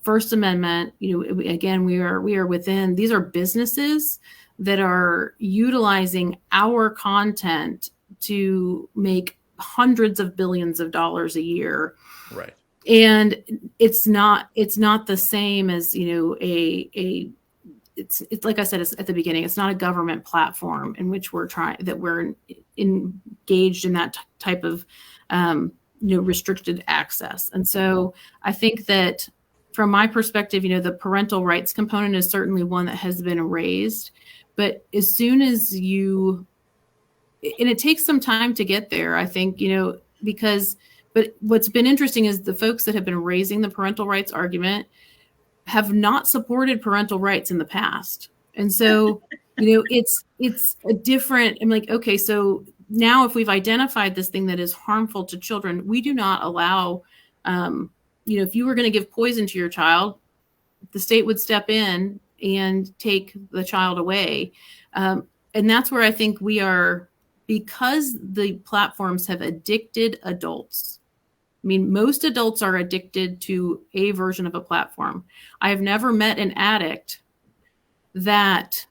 B: First Amendment. Again, we are within, these are businesses that are utilizing our content to make hundreds of billions of dollars a year.
A: Right.
B: And it's not the same as, it's like I said at the beginning, it's not a government platform in which we're engaged in that type of, restricted access. And so I think that from my perspective, the parental rights component is certainly one that has been raised, but as soon as and it takes some time to get there, I think, but what's been interesting is the folks that have been raising the parental rights argument have not supported parental rights in the past. And so, it's a different, I'm like, okay, so now if we've identified this thing that is harmful to children, we do not allow, if you were going to give poison to your child, the state would step in and take the child away. And that's where I think we are, because the platforms have addicted adults. I mean, most adults are addicted to a version of a platform. I have never met an addict that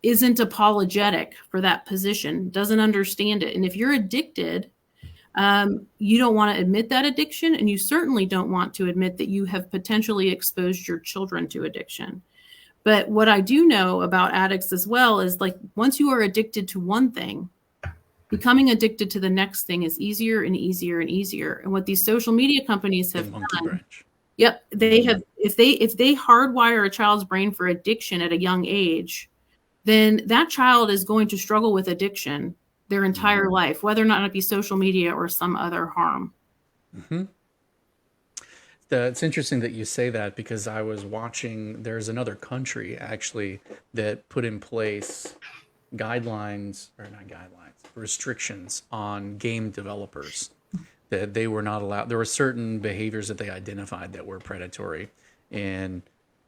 B: isn't apologetic for that position, doesn't understand it. And if you're addicted, you don't want to admit that addiction, and you certainly don't want to admit that you have potentially exposed your children to addiction. But what I do know about addicts as well is, like, once you are addicted to one thing, becoming addicted to the next thing is easier and easier and easier. And what these social media companies have done, yep, they have, if they hardwire a child's brain for addiction at a young age, then that child is going to struggle with addiction their entire life, whether or not it be social media or some other harm.
A: Mm-hmm. It's interesting that you say that, because I was watching, there's another country actually that put in place restrictions on game developers, that they were not allowed. There were certain behaviors that they identified that were predatory, and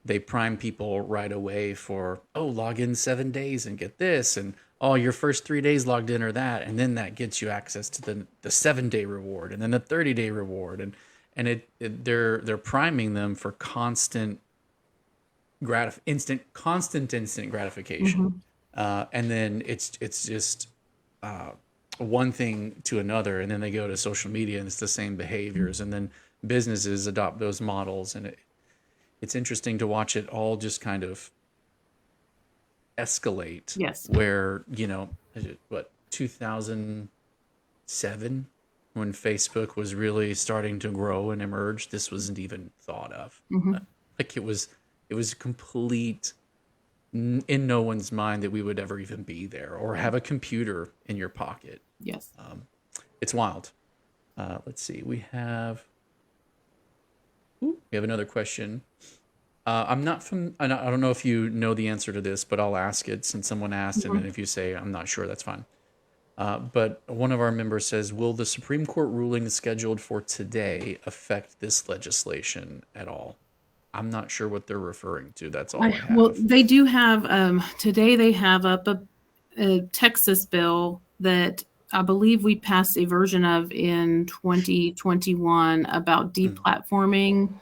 A: they prime people right away for, log in 7 days and get this, and your first 3 days logged in or that, and then that gets you access to the 7-day reward, and then the 30-day reward, and they're priming them for constant instant gratification. Mm-hmm. And then it's just one thing to another, and then they go to social media and it's the same behaviors, and then businesses adopt those models, and it's interesting to watch it all just kind of escalate.
B: Yes.
A: Where, 2007, when Facebook was really starting to grow and emerge, this wasn't even thought of. Mm-hmm. Like it was complete, in no one's mind that we would ever even be there or have a computer in your pocket.
B: Yes.
A: It's wild. Let's see. We have another question. I don't know if you know the answer to this, but I'll ask it since someone asked, mm-hmm. and if you say I'm not sure, that's fine. But one of our members says, will the Supreme Court ruling scheduled for today affect this legislation at all? I'm not sure what they're referring to. That's all I have.
B: Well, they do have, today they have up a Texas bill that I believe we passed a version of in 2021 about deplatforming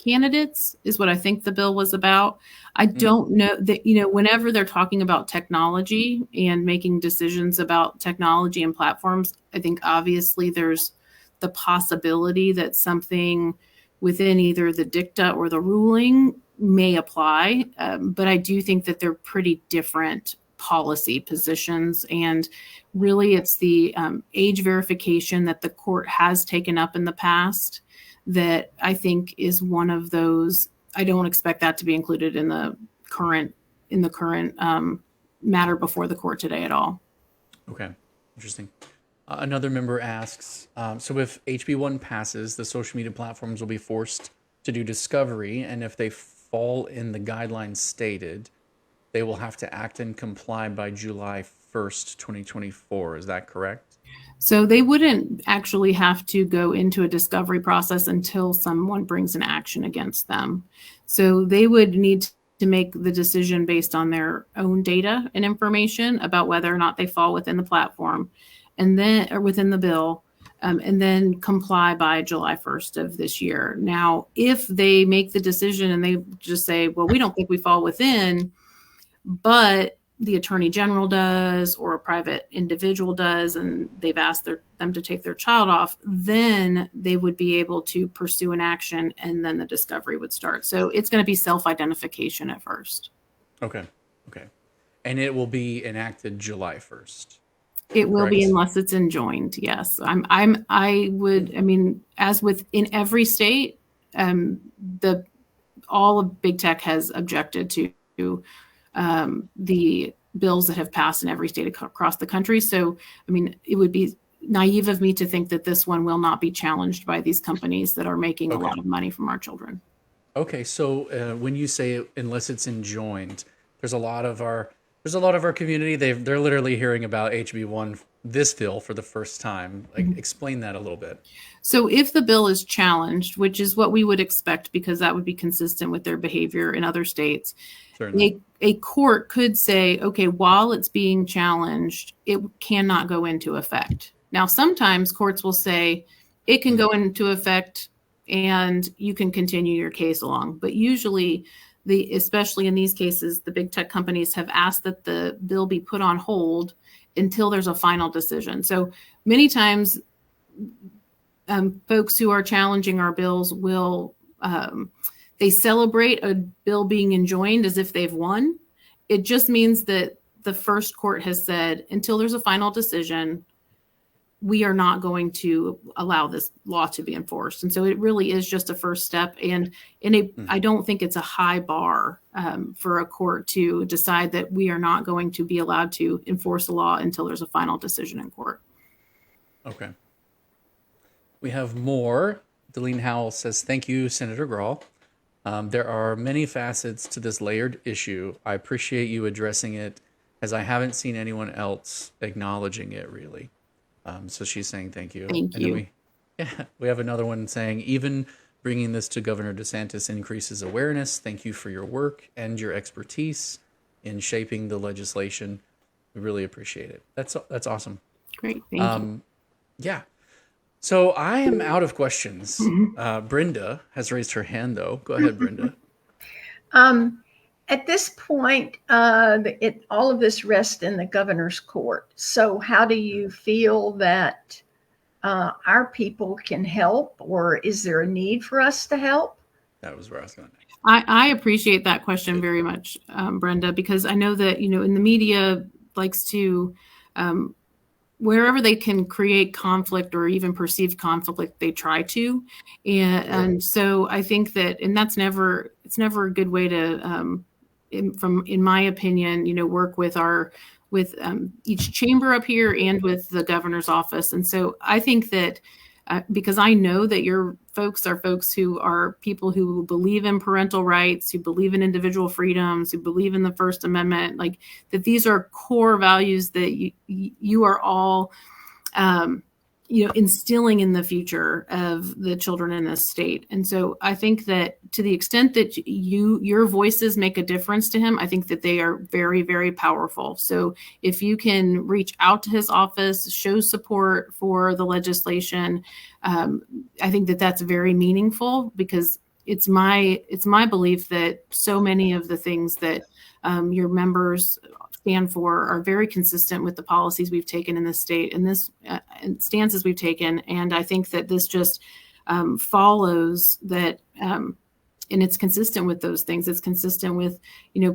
B: candidates, is what I think the bill was about. I don't know that, whenever they're talking about technology and making decisions about technology and platforms, I think obviously there's the possibility that something within either the dicta or the ruling may apply. But I do think that they're pretty different policy positions. And really it's the age verification that the court has taken up in the past that I think is one of those. I don't expect that to be included in the current matter before the court today at all.
A: Okay, interesting. Another member asks, so if HB1 passes, the social media platforms will be forced to do discovery, and if they fall in the guidelines stated, they will have to act and comply by July 1st, 2024. Is that correct?
B: So they wouldn't actually have to go into a discovery process until someone brings an action against them. So they would need to make the decision based on their own data and information about whether or not they fall within the platform, and then, or within the bill, and then comply by July 1st of this year. Now, if they make the decision and they just say, well, we don't think we fall within, but the attorney general does or a private individual does, and they've asked them to take their child off, then they would be able to pursue an action, and then the discovery would start. So it's going to be self-identification at first.
A: Okay. Okay. And it will be enacted July 1st.
B: It will be
A: Correct.
B: unless it's enjoined. Yes. I mean, as with in every state, all of big tech has objected to the bills that have passed in every state across the country. So, I mean, it would be naive of me to think that this one will not be challenged by these companies that are making a lot of money from our children.
A: Okay, so when you say unless it's enjoined, there's a lot of our community. They're literally hearing about HB1, this bill, for the first time. Like, explain that a little bit.
B: So if the bill is challenged, which is what we would expect, because that would be consistent with their behavior in other states, a court could say, okay, while it's being challenged, it cannot go into effect. Now, sometimes courts will say it can go into effect and you can continue your case along. But usually, especially in these cases, the big tech companies have asked that the bill be put on hold until there's a final decision. So many times, folks who are challenging our bills will they celebrate a bill being enjoined as if they've won. It just means that the first court has said, until there's a final decision, we are not going to allow this law to be enforced. And so it really is just a first step. And I don't think it's a high bar for a court to decide that we are not going to be allowed to enforce a law until there's a final decision in court.
A: Okay. We have more. Deline Howell says, thank you, Senator Gro. There are many facets to this layered issue. I appreciate you addressing it, as I haven't seen anyone else acknowledging it, really. So she's saying thank you.
B: Thank you.
A: We have another one saying, even bringing this to Governor DeSantis increases awareness. Thank you for your work and your expertise in shaping the legislation. We really appreciate it. That's awesome.
B: Great. Thank you.
A: Yeah. So I am out of questions. Brenda has raised her hand, though. Go ahead, Brenda.
D: At this point, all of this rests in the governor's court. So how do you feel that our people can help, or is there a need for us to help?
A: That was where I was going.
B: I appreciate that question very much, Brenda, because I know that, in the media likes to, wherever they can create conflict or even perceived conflict, they try to. And so I think that, and it's never a good way to, in my opinion, work with each chamber up here and with the governor's office. And so I think that because I know that your folks are folks who are people who believe in parental rights, who believe in individual freedoms, who believe in the First Amendment, like that these are core values that you are all, instilling in the future of the children in this state. And so I think that to the extent that your voices make a difference to him, I think that they are very, very powerful. So if you can reach out to his office, show support for the legislation, I think that that's very meaningful, because it's my belief that so many of the things that your members stand for are very consistent with the policies we've taken in this state and and stances we've taken. And I think that this just follows that, and it's consistent with those things. It's consistent with,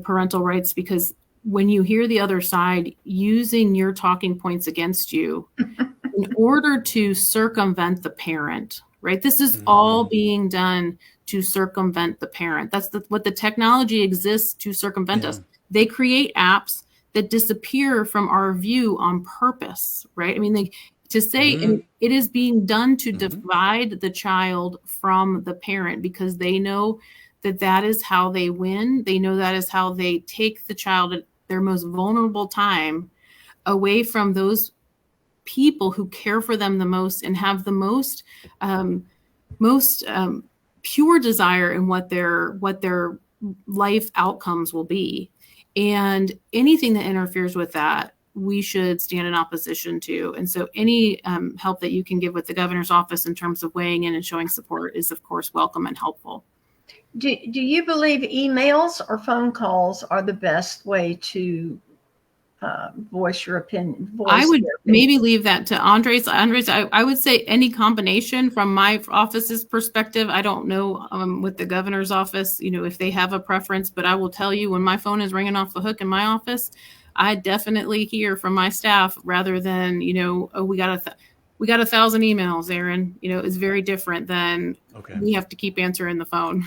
B: parental rights, because when you hear the other side using your talking points against you in order to circumvent the parent, right? This is all being done to circumvent the parent. That's what the technology exists to circumvent us. They create apps that disappear from our view on purpose, right? I mean, to say it is being done to divide the child from the parent, because they know that is how they win. They know that is how they take the child at their most vulnerable time away from those people who care for them the most and have the most pure desire in what their life outcomes will be. And anything that interferes with that, we should stand in opposition to. And so any help that you can give with the governor's office in terms of weighing in and showing support is, of course, welcome and helpful.
D: Do you believe emails or phone calls are the best way to voice your opinion.
B: I would
D: their opinion.
B: maybe leave that to Andres. Andres, I would say any combination from my office's perspective. I don't know with the governor's office, if they have a preference, but I will tell you when my phone is ringing off the hook in my office, I definitely hear from my staff rather than, oh, we got 1,000 emails, Aaron. It's very different than we have to keep answering the phone.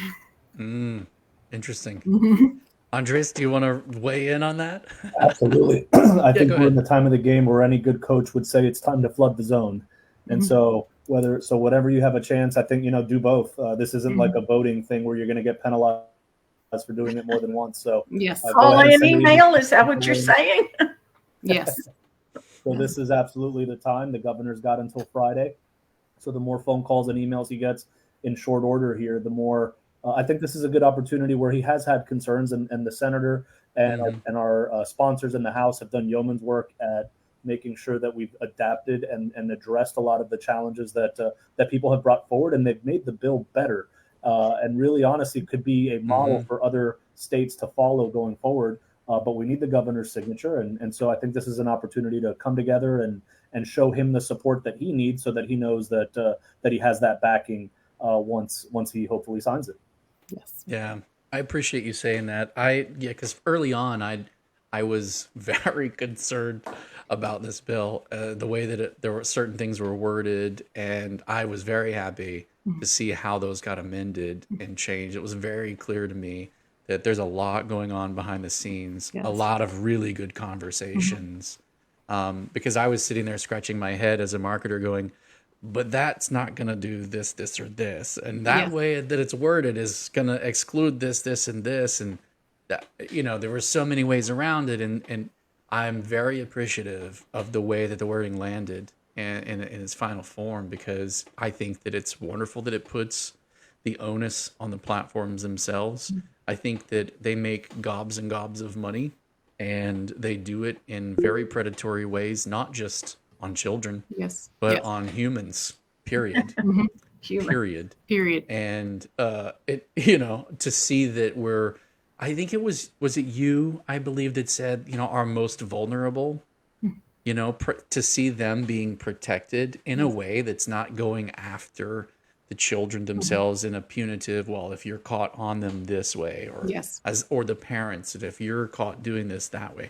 A: Interesting. Andres, do you want to weigh in on that?
C: Absolutely. I think we're
A: ahead.
C: in the time of the game where any good coach would say it's time to flood the zone. And so whatever you have a chance, I think, do both. This isn't like a voting thing where you're going to get penalized for doing it more than once. So
B: yes.
D: Call an email. Is that what you're saying?
B: Yes.
C: So this is absolutely the time. The governor's got until Friday. So the more phone calls and emails he gets in short order here, the more I think this is a good opportunity where he has had concerns, and the senator and our sponsors in the House have done yeoman's work at making sure that we've adapted and addressed a lot of the challenges that people have brought forward, and they've made the bill better. And really, honestly, could be a model for other states to follow going forward. But we need the governor's signature, and so I think this is an opportunity to come together and show him the support that he needs, so that he knows that he has that backing once he hopefully signs it.
B: Yes.
A: Yeah, I appreciate you saying that. Because early on, I was very concerned about this bill, the way that there were certain things were worded, and I was very happy to see how those got amended and changed. It was very clear to me that there's a lot going on behind the scenes, a lot of really good conversations. Because I was sitting there scratching my head as a marketer going, but that's not going to do this, this, or this. And that way that it's worded is going to exclude this, this, and this. And, that, there were so many ways around it. And I'm very appreciative of the way that the wording landed in its final form, because I think that it's wonderful that it puts the onus on the platforms themselves. I think that they make gobs and gobs of money, and they do it in very predatory ways, not just on children, but on humans, period. Period. And to see that I think it was it you, I believe, that said, our most vulnerable, to see them being protected in a way that's not going after the children themselves in a punitive, well, if you're caught on them this way, or the parents, that if you're caught doing this that way,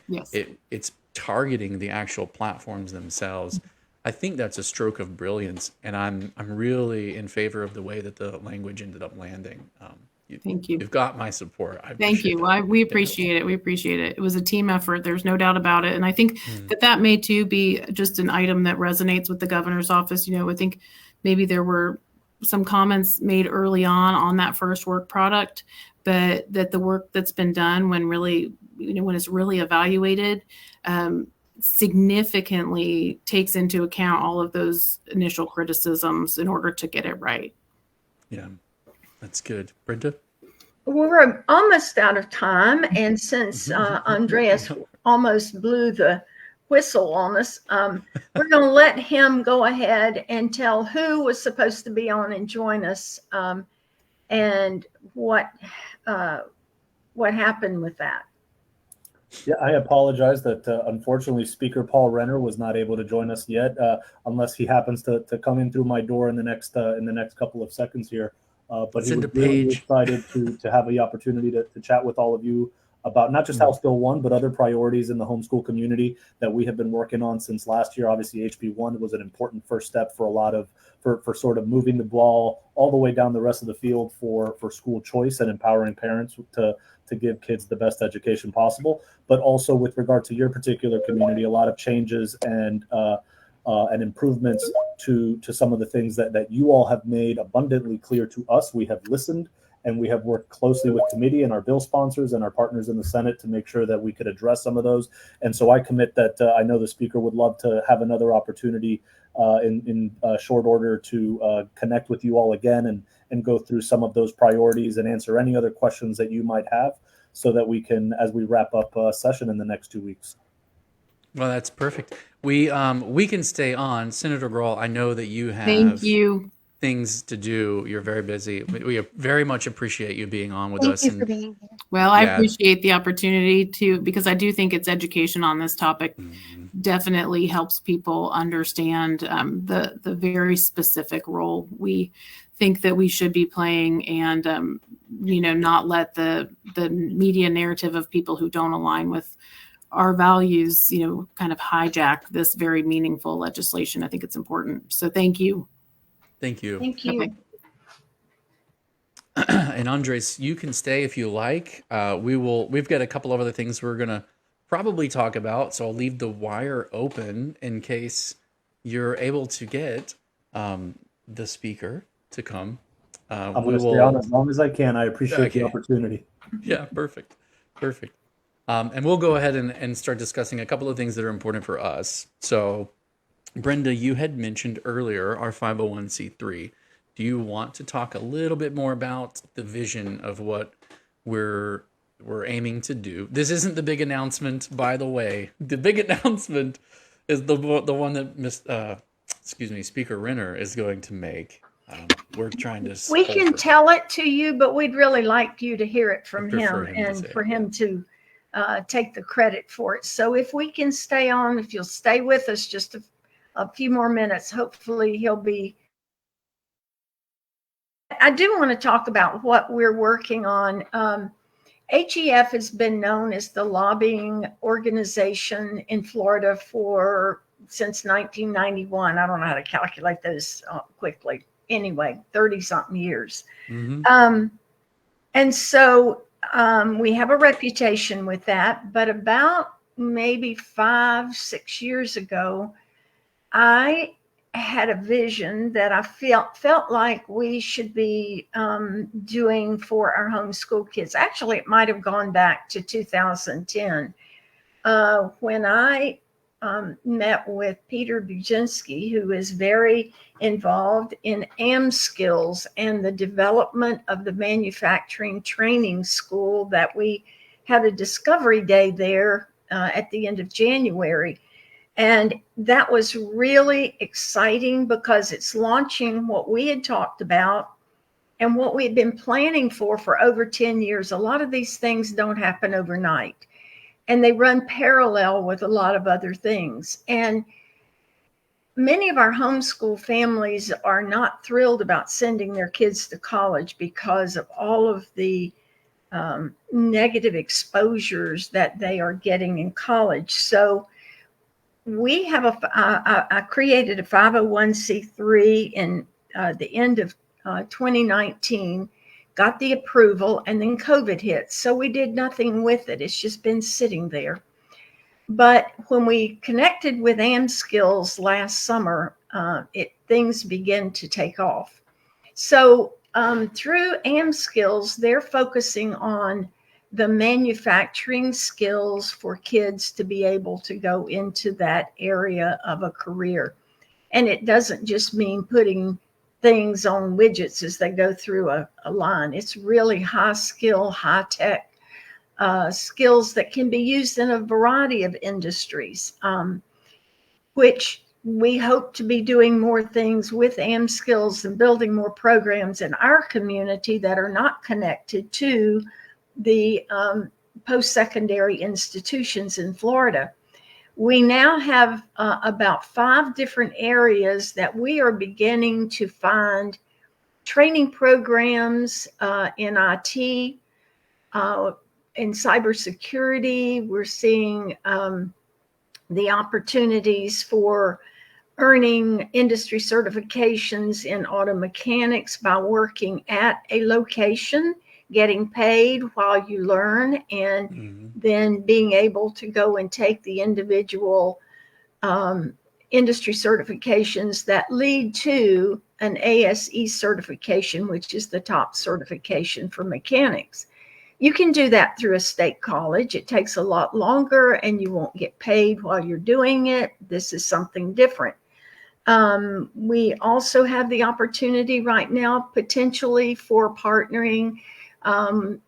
A: it's targeting the actual platforms themselves. I think that's a stroke of brilliance, and I'm really in favor of the way that the language ended up landing.
B: Thank you.
A: You've got my support.
B: Thank you. We appreciate it. We appreciate it. It was a team effort. There's no doubt about it. And I think that may too be just an item that resonates with the governor's office. I think maybe there were some comments made early on that first work product, but that the work that's been done when it's really evaluated, significantly takes into account all of those initial criticisms in order to get it right.
A: Yeah, that's good. Brenda?
D: We're almost out of time. And since Andreas almost blew the whistle on us, we're going to let him go ahead and tell who was supposed to be on and join us, and what happened with that.
C: Yeah, I apologize that unfortunately Speaker Paul Renner was not able to join us yet, unless he happens to come in through my door in the next couple of seconds here. But he was really excited to have the opportunity to chat with all of you about not just House Bill 1, but other priorities in the homeschool community that we have been working on since last year. Obviously, HB 1 was an important first step for a lot of for sort of moving the ball all the way down the rest of the field for school choice and empowering parents to give kids the best education possible. But also with regard to your particular community, a lot of changes and improvements to some of the things that you all have made abundantly clear to us. We have listened, and we have worked closely with committee and our bill sponsors and our partners in the Senate to make sure that we could address some of those. And so I commit that I know the speaker would love to have another opportunity in short order to connect with you all again and go through some of those priorities and answer any other questions that you might have, so that we can, as we wrap up session in the next 2 weeks.
A: Well, that's perfect. We can stay on. Senator Gro, I know that you have.
B: Thank you.
A: things to do. You're very busy. We very much appreciate you being on with us.
E: Thank you for being here.
B: Well, I
A: Yeah.
B: appreciate the opportunity to, because I do think it's education on this topic definitely helps people understand the very specific role we think that we should be playing, and not let the media narrative of people who don't align with our values, kind of hijack this very meaningful legislation. I think it's important. So thank you.
A: Thank you.
D: Thank you.
B: Okay.
A: And Andres, you can stay if you like. We've got a couple of other things we're gonna probably talk about, so I'll leave the wire open in case you're able to get the speaker to come.
C: I'm going to stay on as long as I can. I appreciate the opportunity.
A: Yeah, perfect. And we'll go ahead and start discussing a couple of things that are important for us. So, Brenda, you had mentioned earlier our 501c3. Do you want to talk a little bit more about the vision of what we're aiming to do? This isn't the big announcement, by the way. The big announcement is the one that Speaker Renner is going to make. We're trying to.
D: We can tell it to you, but we'd really like you to hear it from him and for him to take the credit for it. So if we can stay on, if you'll stay with us just a few more minutes, hopefully he'll be. I do want to talk about what we're working on. HEF has been known as the lobbying organization in Florida since 1991. I don't know how to calculate those quickly. Anyway, 30-something years.
A: Mm-hmm.
D: And so we have a reputation with that. But about maybe 5-6 years ago, I had a vision that I felt like we should be doing for our homeschool kids. Actually, it might have gone back to 2010 when I met with Peter Buczynski, who is very involved in AmSkills and the development of the manufacturing training school that we had a discovery day there at the end of January. And that was really exciting because it's launching what we had talked about and what we had been planning for over 10 years. A lot of these things don't happen overnight, and they run parallel with a lot of other things. And many of our homeschool families are not thrilled about sending their kids to college because of all of the negative exposures that they are getting in college. So we have I created a 501c3 in the end of 2019, got the approval, and then COVID hit. So we did nothing with it. It's just been sitting there. But when we connected with AmSkills last summer, things began to take off. So through AmSkills, they're focusing on the manufacturing skills for kids to be able to go into that area of a career. And it doesn't just mean putting things on widgets as they go through a line. It's really high skill, high tech skills that can be used in a variety of industries, which we hope to be doing more things with AmSkills and building more programs in our community that are not connected to the post-secondary institutions in Florida. We now have about 5 different areas that we are beginning to find training programs in IT, in cybersecurity. We're seeing the opportunities for earning industry certifications in auto mechanics by working at a location, getting paid while you learn, and then being able to go and take the individual industry certifications that lead to an ASE certification, which is the top certification for mechanics. You can do that through a state college. It takes a lot longer and you won't get paid while you're doing it. This is something different. We also have the opportunity right now potentially for partnering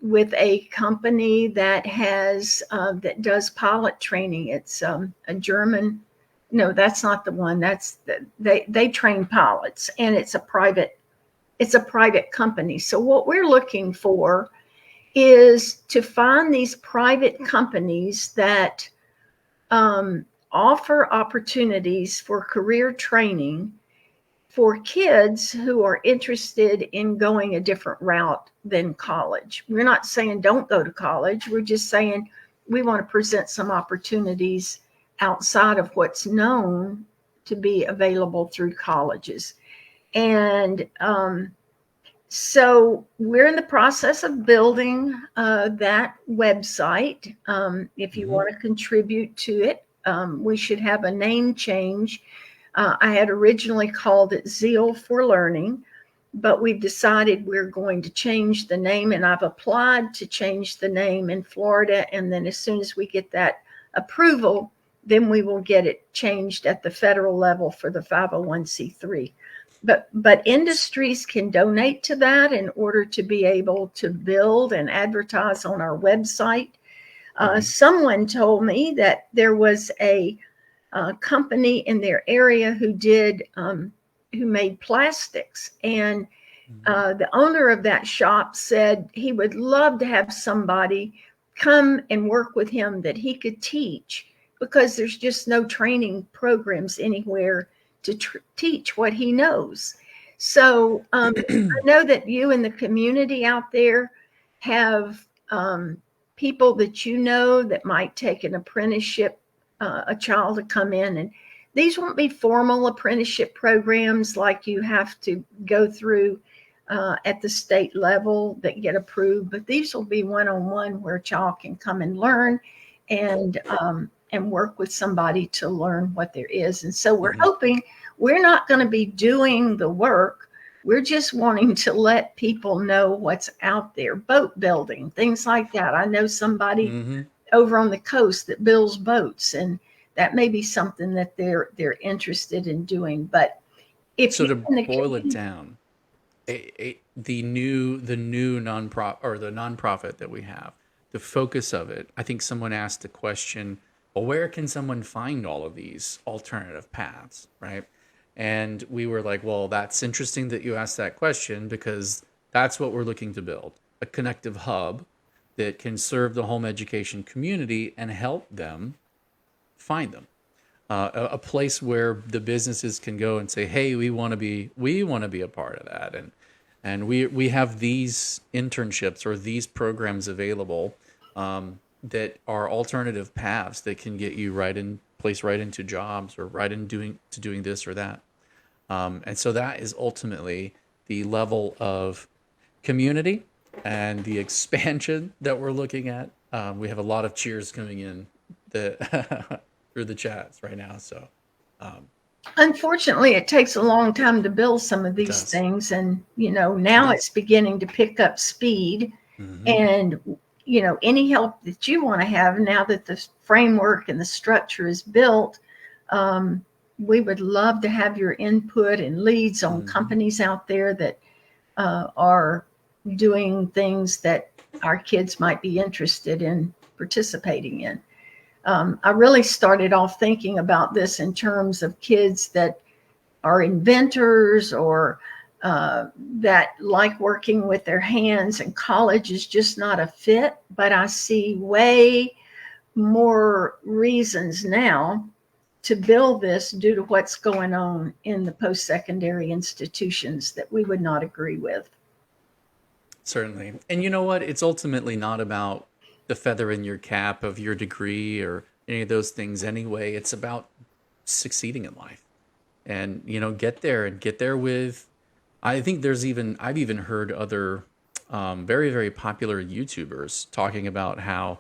D: with a company that has that does pilot training. It's a German. No, that's not the one. They train pilots, and it's a private it's a private company. So what we're looking for is to find these private companies that offer opportunities for career training for kids who are interested in going a different route than college. We're not saying don't go to college. We're just saying we want to present some opportunities outside of what's known to be available through colleges. And so we're in the process of building that website. If you want to contribute to it, we should have a name change. I had originally called it Zeal for Learning, but we've decided we're going to change the name, and I've applied to change the name in Florida. And then as soon as we get that approval, then we will get it changed at the federal level for the 501c3. But industries can donate to that in order to be able to build and advertise on our website. Someone told me that there was a company in their area who made plastics, and the owner of that shop said he would love to have somebody come and work with him that he could teach, because there's just no training programs anywhere to teach what he knows. So I know that you in the community out there have people that you know that might take an apprenticeship, a child to come in. And these won't be formal apprenticeship programs like you have to go through at the state level that get approved, but these will be one-on-one where a child can come and learn and work with somebody to learn what there is. And so we're hoping we're not going to be doing the work. We're just wanting to let people know what's out there, boat building, things like that. I know somebody over on the coast that builds boats, and that may be something that they're interested in doing. But if
A: so to boil it down, the new nonprofit, or the nonprofit that we have, the focus of it, I think someone asked the question, well, where can someone find all of these alternative paths, right? And we were like, well, that's interesting that you asked that question, because that's what we're looking to build, a connective hub that can serve the home education community and help them find them. A place where the businesses can go and say, hey, we want to be a part of that. And we have these internships or these programs available that are alternative paths that can get you right into jobs, or right in doing this or that. And so that is ultimately the level of community and the expansion that we're looking at. We have a lot of cheers coming in through the chats right now. So
D: unfortunately, it takes a long time to build some of these things. And, now it's beginning to pick up speed. And, any help that you want to have now that the framework and the structure is built, we would love to have your input and leads on companies out there that are doing things that our kids might be interested in participating in. I really started off thinking about this in terms of kids that are inventors, or that like working with their hands, and college is just not a fit. But I see way more reasons now to build this due to what's going on in the post-secondary institutions that we would not agree with.
A: Certainly. And you know what? It's ultimately not about the feather in your cap of your degree or any of those things anyway. It's about succeeding in life. And, get there with, I think I've even heard other very, very popular YouTubers talking about how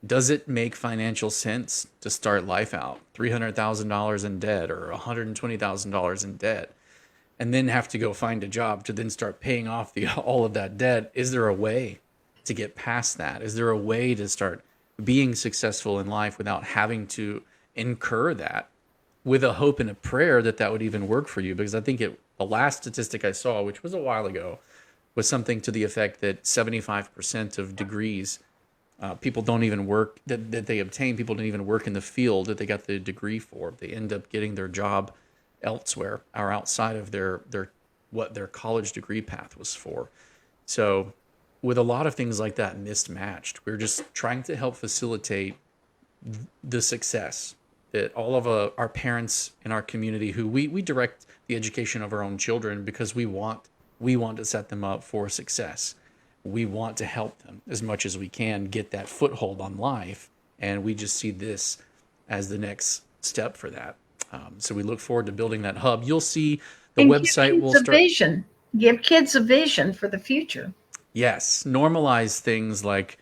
A: does it make financial sense to start life out $300,000 in debt or $120,000 in debt, and then have to go find a job to then start paying off all of that debt? Is there a way to get past that? Is there a way to start being successful in life without having to incur that, with a hope and a prayer that would even work for you? Because I think the last statistic I saw, which was a while ago, was something to the effect that 75% of degrees people don't even work, that they obtain, people don't even work in the field that they got the degree for. They end up getting their job elsewhere or outside of their what their college degree path was for. So with a lot of things like that mismatched, we're just trying to help facilitate the success that all of our parents in our community, who we direct the education of our own children because we want to set them up for success. We want to help them as much as we can get that foothold on life, and we just see this as the next step for that. So we look forward to building that hub. You'll see the website will start.
D: Vision. Give kids a vision for the future.
A: Yes, normalize things like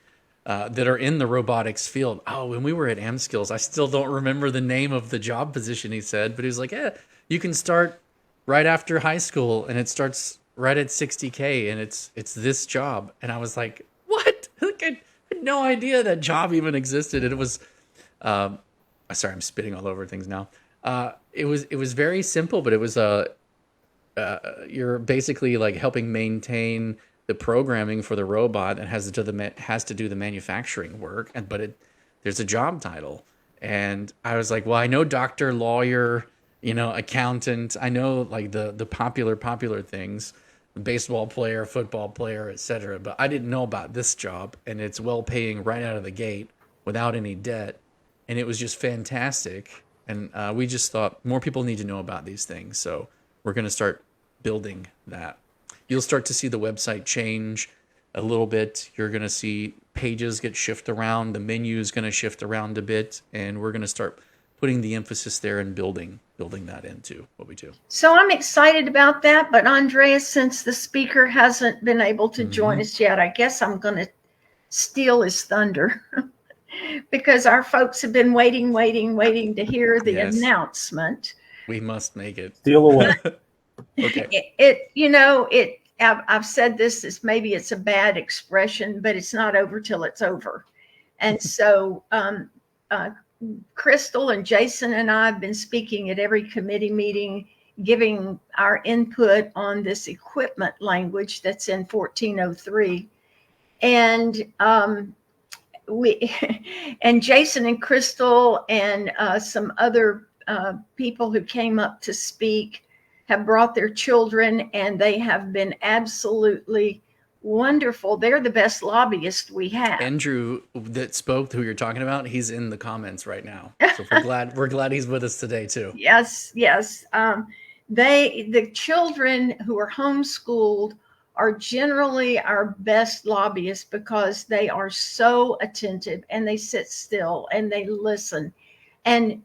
A: that are in the robotics field. Oh, when we were at AmSkills, I still don't remember the name of the job position he said, but he was like, "Yeah, you can start right after high school, and it starts right at $60K, and it's this job." And I was like, "What?" Like, I had no idea that job even existed. And it was, sorry, I'm spitting all over things now. It was very simple, but it was you're basically like helping maintain the programming for the robot and has to do the manufacturing work. There's a job title. And I was like, well, I know doctor, lawyer, accountant. I know like the popular things, baseball player, football player, etc. But I didn't know about this job, and it's well paying right out of the gate without any debt. And it was just fantastic. And we just thought more people need to know about these things. So we're going to start building that. You'll start to see the website change a little bit. You're going to see pages get shifted around. The menu is going to shift around a bit. And we're going to start putting the emphasis there and building that into what we do.
D: So I'm excited about that. But Andreas, since the speaker hasn't been able to join us yet, I guess I'm going to steal his thunder. Because our folks have been waiting to hear the announcement.
A: We must make it.
C: Steal away.
D: Okay. I've said this, maybe it's a bad expression, but it's not over till it's over. And so Crystal and Jason and I have been speaking at every committee meeting, giving our input on this equipment language that's in 1403. And and Jason and Crystal and some other people who came up to speak have brought their children, and they have been absolutely wonderful. They're the best lobbyists we have.
A: Andrew that spoke, who you're talking about, he's in the comments right now. So we're glad he's with us today too.
D: Yes. The children who are homeschooled are generally our best lobbyists because they are so attentive and they sit still and they listen. And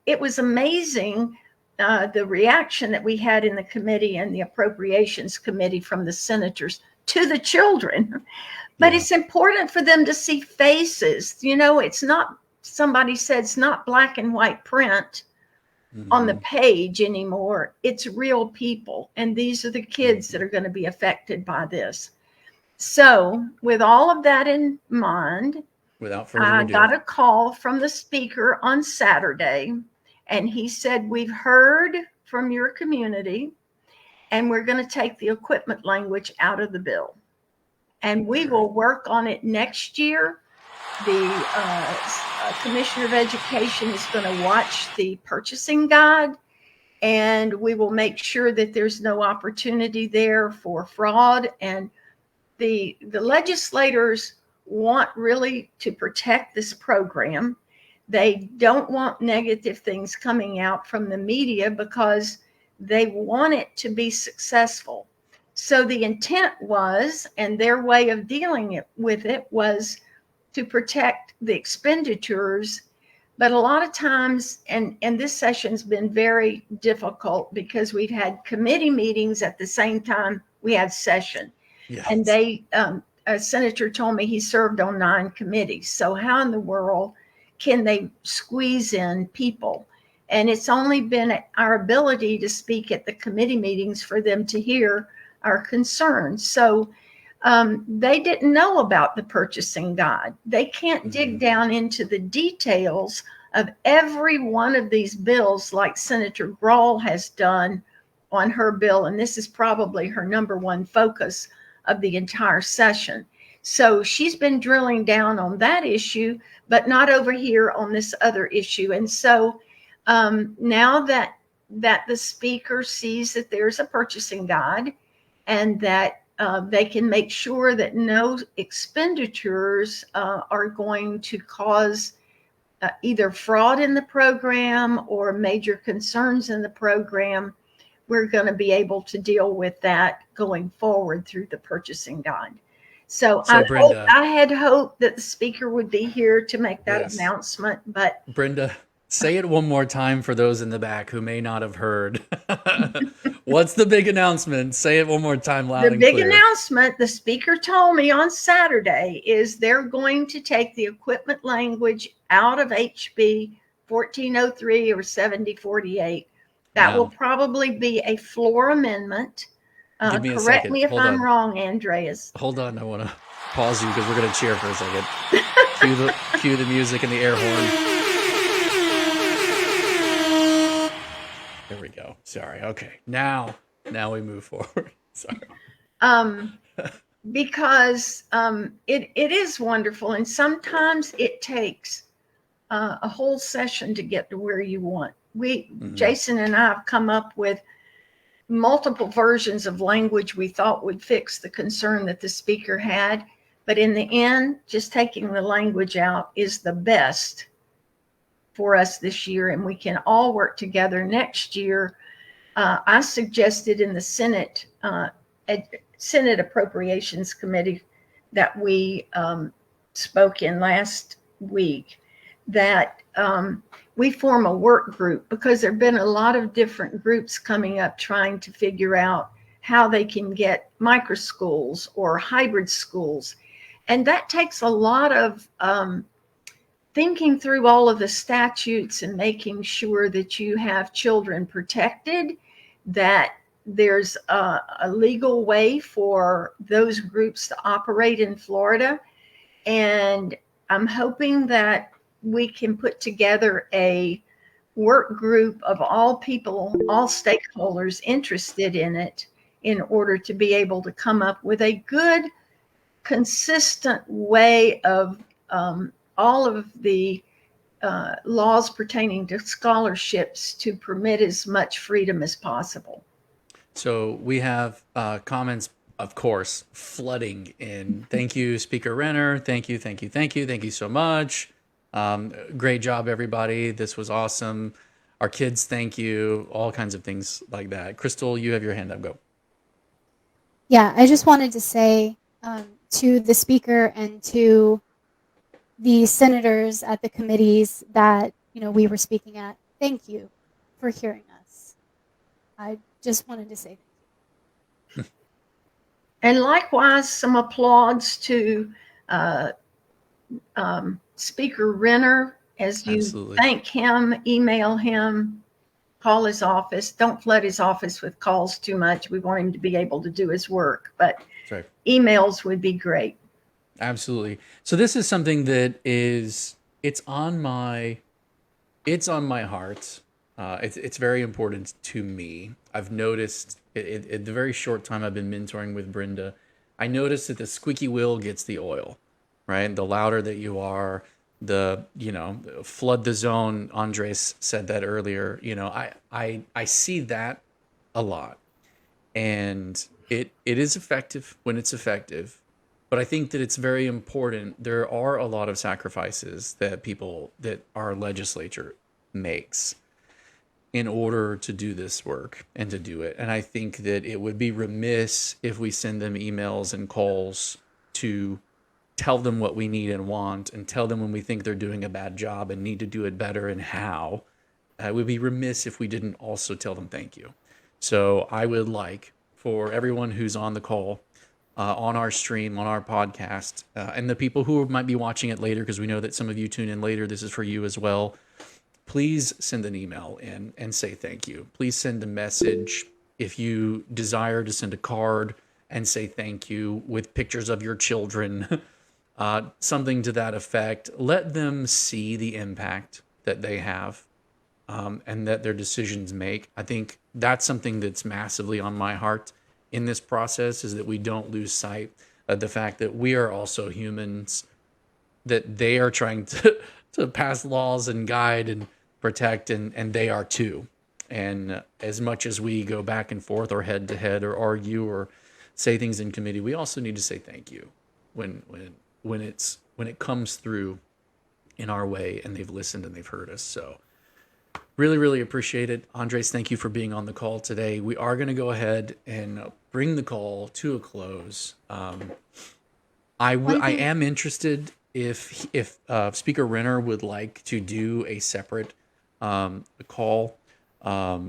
D: it was amazing the reaction that we had in the committee and the appropriations committee from the senators to the children. But it's important for them to see faces. It's not, somebody said, it's not black and white print on the page anymore. It's real people. And these are the kids that are going to be affected by this. So with all of that in mind,
A: without further ado,
D: I got a call from the speaker on Saturday, and he said, we've heard from your community, and we're going to take the equipment language out of the bill. And we will work on it next year. The Commissioner of Education is going to watch the purchasing guide, and we will make sure that there's no opportunity there for fraud. And the legislators want really to protect this program. They don't want negative things coming out from the media because they want it to be successful. So the intent was, and their way of dealing with it was to protect the expenditures. But a lot of times, and this session's been very difficult because we've had committee meetings at the same time we had session. Yes. And a senator told me he served on 9 committees. So how in the world can they squeeze in people? And it's only been our ability to speak at the committee meetings for them to hear our concerns. So they didn't know about the purchasing guide. They can't dig down into the details of every one of these bills like Senator Gro has done on her bill. And this is probably her number one focus of the entire session. So she's been drilling down on that issue, but not over here on this other issue. And so now that that the speaker sees that there's a purchasing guide, and that they can make sure that no expenditures are going to cause either fraud in the program or major concerns in the program. We're going to be able to deal with that going forward through the purchasing guide. So
A: Brenda,
D: I had hoped that the speaker would be here to make that
A: Yes.
D: announcement, but
A: Brenda, say it one more time for those in the back who may not have heard. What's the big announcement? Say it one more time loud and
D: the big
A: clear.
D: announcement the speaker told me on Saturday is they're going to take the equipment language out of HB 1403 or 7048. That
A: Wow.
D: will probably be a floor amendment.
A: Give me a
D: Correct
A: second.
D: me if
A: Hold
D: I'm
A: on.
D: wrong, Andreas.
A: Hold on. I want to pause you because we're going to cheer for a second. Cue the music and the air horn. There we go. Sorry. Okay. Now we move forward. Sorry.
D: Because it is wonderful, and sometimes it takes a whole session to get to where you want. Jason and I have come up with multiple versions of language we thought would fix the concern that the speaker had, but in the end, just taking the language out is the best for us this year, and we can all work together next year. I suggested in the Senate Appropriations Committee that we spoke in last week that we form a work group, because there have been a lot of different groups coming up trying to figure out how they can get micro schools or hybrid schools. And that takes a lot of thinking through all of the statutes and making sure that you have children protected, that there's a legal way for those groups to operate in Florida. And I'm hoping that we can put together a work group of all people, all stakeholders interested in it, in order to be able to come up with a good, consistent way of all of the laws pertaining to scholarships to permit as much freedom as possible.
A: So we have comments, of course, flooding in. Thank you, Speaker Renner. Thank you so much. Great job, everybody. This was awesome. Our kids, thank you. All kinds of things like that. Crystal, you have your hand up. Go.
E: Yeah, I just wanted to say to the speaker and to the senators at the committees that we were speaking at, thank you for hearing us. I just wanted to say thank you.
D: And likewise, some applause to Speaker Renner as you
A: Absolutely.
D: thank him, email him, call his office. Don't flood his office with calls too much. We want him to be able to do his work, but
A: Right.
D: Emails would be great.
A: Absolutely. So this is something that it's on my heart. It's very important to me. I've noticed the very short time I've been mentoring with Brenda, I noticed that the squeaky wheel gets the oil, right? The louder that you are, flood the zone. Andres said that earlier. I see that a lot, and it is effective when it's effective. But I think that it's very important. There are a lot of sacrifices that our legislature makes in order to do this work and to do it. And I think that it would be remiss if we send them emails and calls to tell them what we need and want, and tell them when we think they're doing a bad job and need to do it better and how. It would be remiss if we didn't also tell them thank you. So I would like for everyone who's on the call, on our stream, on our podcast, and the people who might be watching it later, because we know that some of you tune in later, this is for you as well. Please send an email in and say thank you. Please send a message. If you desire to send a card and say thank you with pictures of your children, something to that effect. Let them see the impact that they have, and that their decisions make. I think that's something that's massively on my heart in this process, is that we don't lose sight of the fact that we are also humans, that they are trying to pass laws and guide and protect, and they are too. And as much as we go back and forth or head to head or argue or say things in committee, we also need to say thank you when it comes through in our way and they've listened and they've heard us. So really, really appreciate it. Andres, thank you for being on the call today. We are going to go ahead and bring the call to a close. I am interested if Speaker Renner would like to do a separate call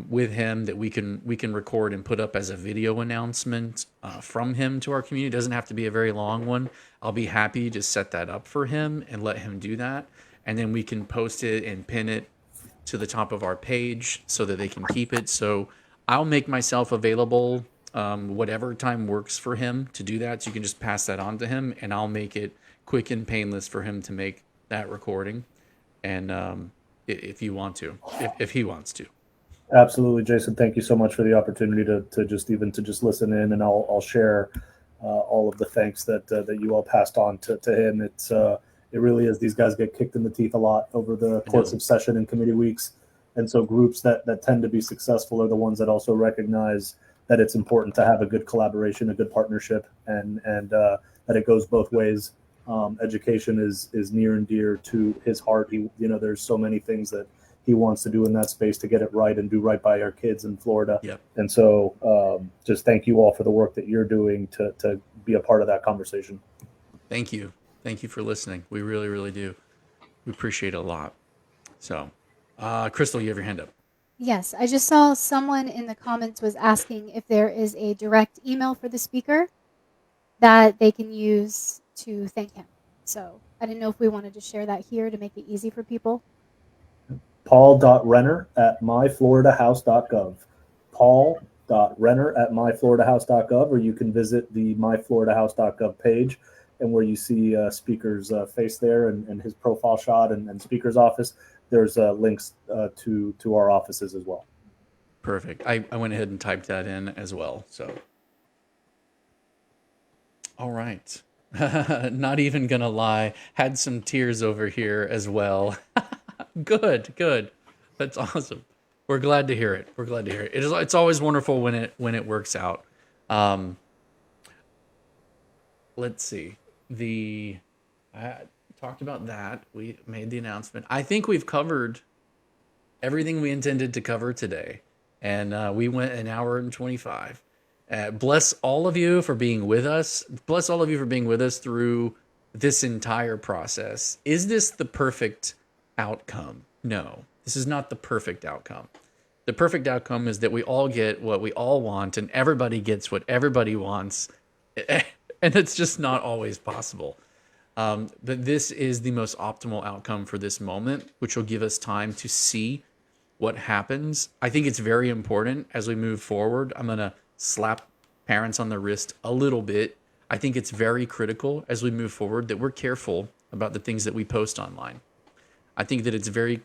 A: with him that we can record and put up as a video announcement from him to our community. It doesn't have to be a very long one. I'll be happy to set that up for him and let him do that. And then we can post it and pin it to the top of our page so that they can keep it. So I'll make myself available whatever time works for him to do that. So you can just pass that on to him, and I'll make it quick and painless for him to make that recording. And if you want to, if he wants to.
C: Absolutely, Jason. Thank you so much for the opportunity to just listen in, and I'll share all of the thanks that you all passed on to him. It really is. These guys get kicked in the teeth a lot over the course of session and committee weeks, and so groups that tend to be successful are the ones that also recognize that it's important to have a good collaboration, a good partnership, and that it goes both ways. Education is near and dear to his heart. There's so many things that he wants to do in that space to get it right and do right by our kids in Florida.
A: Yep.
C: And so just thank you all for the work that you're doing to be a part of that conversation.
A: Thank you. Thank you for listening. We really, really do. We appreciate it a lot. So, Crystal, you have your hand up.
E: Yes, I just saw someone in the comments was asking if there is a direct email for the speaker that they can use to thank him. So I didn't know if we wanted to share that here to make it easy for people.
C: Paul.renner@myfloridahouse.gov. Paul.renner@myfloridahouse.gov, or you can visit the myfloridahouse.gov page, and where you see Speaker's face there and his profile shot and Speaker's office, there's links to our offices as well.
A: Perfect. I went ahead and typed that in as well. So, all right. Not even gonna lie, had some tears over here as well. Good. That's awesome. We're glad to hear it. It's always wonderful when it works out. Let's see. I talked about that. We made the announcement. I think we've covered everything we intended to cover today, and we went an hour and 25. Bless all of you for being with us. Bless all of you for being with us through this entire process. Is this the perfect outcome? No, this is not the perfect outcome. The perfect outcome is that we all get what we all want, and everybody gets what everybody wants. And it's just not always possible. But this is the most optimal outcome for this moment, which will give us time to see what happens. I think it's very important as we move forward. I'm going to slap parents on the wrist a little bit. I think it's very critical as we move forward that we're careful about the things that we post online. I think that it's very,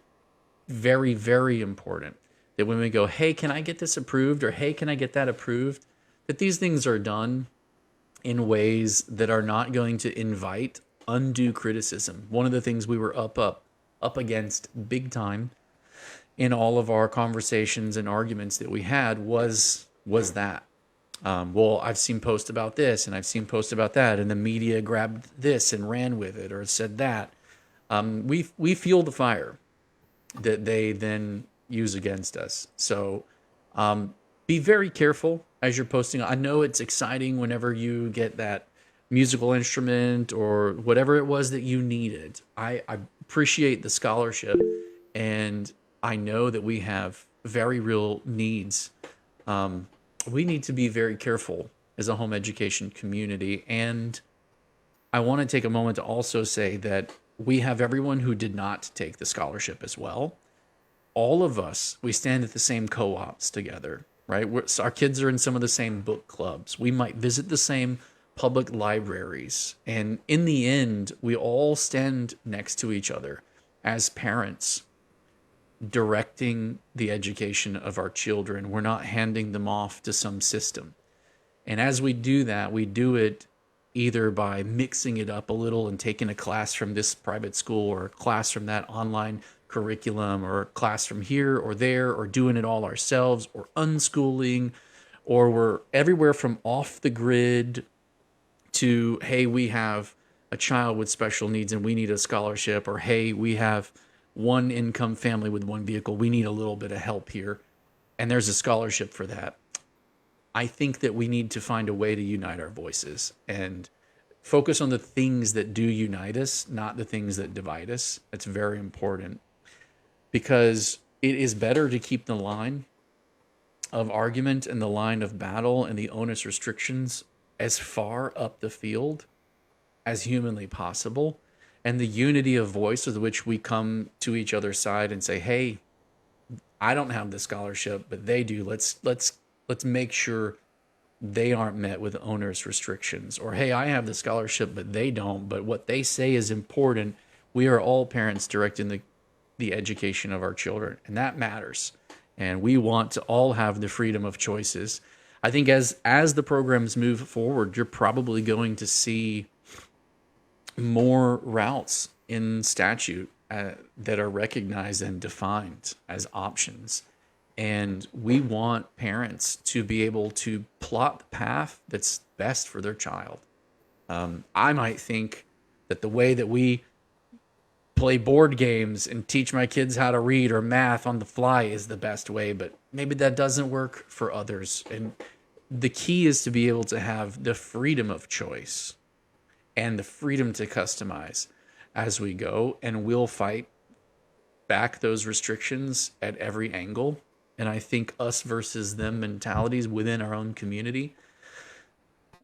A: very, very important that when we go, hey, can I get this approved? Or hey, can I get that approved? That these things are done in ways that are not going to invite undue criticism. One of the things we were up against big time in all of our conversations and arguments that we had was that. Well, I've seen posts about this and I've seen posts about that, and the media grabbed this and ran with it or said that. We fuel the fire that they then use against us. So be very careful as you're posting. I know it's exciting whenever you get that musical instrument or whatever it was that you needed. I appreciate the scholarship, and I know that we have very real needs. We need to be very careful as a home education community. And I want to take a moment to also say that we have everyone who did not take the scholarship as well. All of us, we stand at the same co-ops together, right? Our kids are in some of the same book clubs. We might visit the same public libraries. And in the end, we all stand next to each other as parents, directing the education of our children. We're not handing them off to some system. And as we do that, we do it either by mixing it up a little and taking a class from this private school or a class from that online curriculum or class from here or there, or doing it all ourselves, or unschooling, or we're everywhere from off the grid to, hey, we have a child with special needs and we need a scholarship, or hey, we have one income family with one vehicle, we need a little bit of help here, and there's a scholarship for that. I think that we need to find a way to unite our voices and focus on the things that do unite us, not the things that divide us. That's very important, because it is better to keep the line of argument and the line of battle and the onus restrictions as far up the field as humanly possible. And the unity of voice with which we come to each other's side and say, hey, I don't have the scholarship, but they do. Let's make sure they aren't met with onerous restrictions. Or, hey, I have the scholarship, but they don't. But what they say is important. We are all parents directing the education of our children, and that matters. And we want to all have the freedom of choices. I think as the programs move forward, you're probably going to see more routes in statute that are recognized and defined as options. And we want parents to be able to plot the path that's best for their child. I might think that the way that we play board games and teach my kids how to read or math on the fly is the best way, but maybe that doesn't work for others. And the key is to be able to have the freedom of choice and the freedom to customize as we go, and we'll fight back those restrictions at every angle. And I think us versus them mentalities within our own community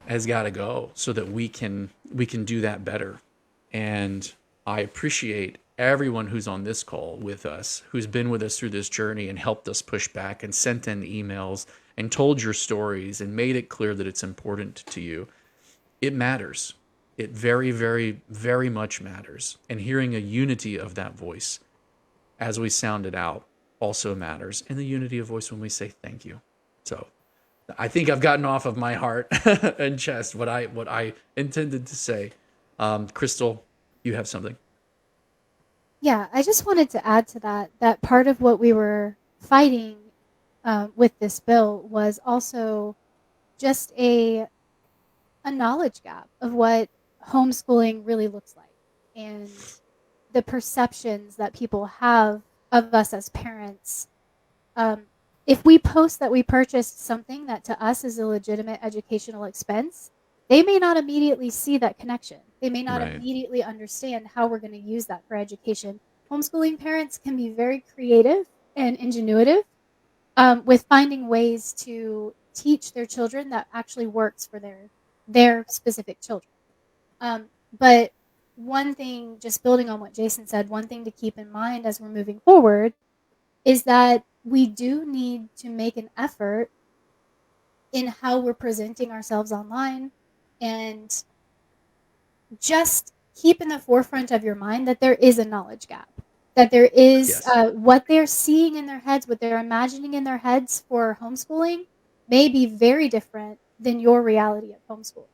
A: has got to go so that we can do that better. And I appreciate everyone who's on this call with us, who's been with us through this journey and helped us push back and sent in emails and told your stories and made it clear that it's important to you. It matters. It very, very, very much matters. And hearing a unity of that voice as we sound it out also matters. And the unity of voice when we say thank you. So I think I've gotten off of my heart and chest what I intended to say. Crystal, you have something.
E: Yeah, I just wanted to add to that part of what we were fighting with this bill was also just a knowledge gap of what homeschooling really looks like and the perceptions that people have of us as parents. If we post that we purchased something that to us is a legitimate educational expense, they may not immediately see that connection. They may not immediately understand how we're going to use that for education. Homeschooling parents can be very creative and ingenuitive with finding ways to teach their children that actually works for their specific children. But one thing, just building on what Jason said, one thing to keep in mind as we're moving forward is that we do need to make an effort in how we're presenting ourselves online, and just keep in the forefront of your mind that there is a knowledge gap, that there is what they're seeing in their heads, what they're imagining in their heads for homeschooling may be very different than your reality of homeschooling.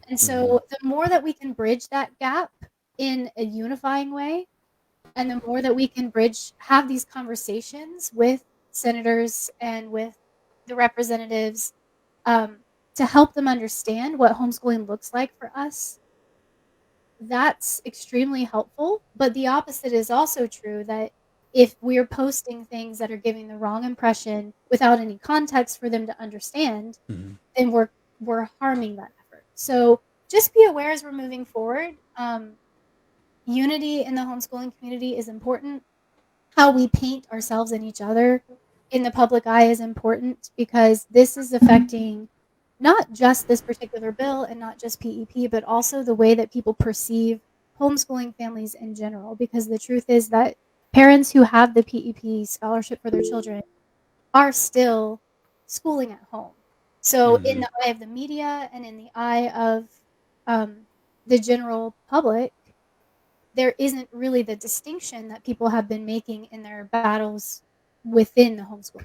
E: And so the more that we can bridge that gap in a unifying way, and the more that we can have these conversations with senators and with the representatives to help them understand what homeschooling looks like for us, that's extremely helpful. But the opposite is also true, that if we're posting things that are giving the wrong impression without any context for them to understand, then we're harming that effort. So just be aware as we're moving forward. Unity in the homeschooling community is important. How we paint ourselves and each other in the public eye is important, because this is affecting not just this particular bill and not just PEP, but also the way that people perceive homeschooling families in general. Because the truth is that parents who have the PEP scholarship for their children are still schooling at home. So in the eye of the media and in the eye of the general public, there isn't really the distinction that people have been making in their battles within the homeschooling.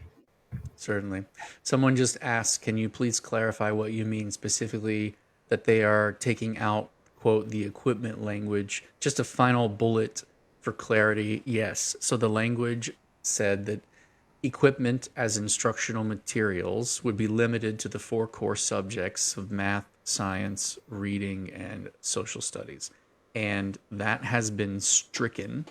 A: Certainly. Someone just asked, can you please clarify what you mean specifically that they are taking out, quote, the equipment language? Just a final bullet for clarity, yes. So the language said that equipment as instructional materials would be limited to the 4 core subjects of math, science, reading, and social studies. And that has been stricken.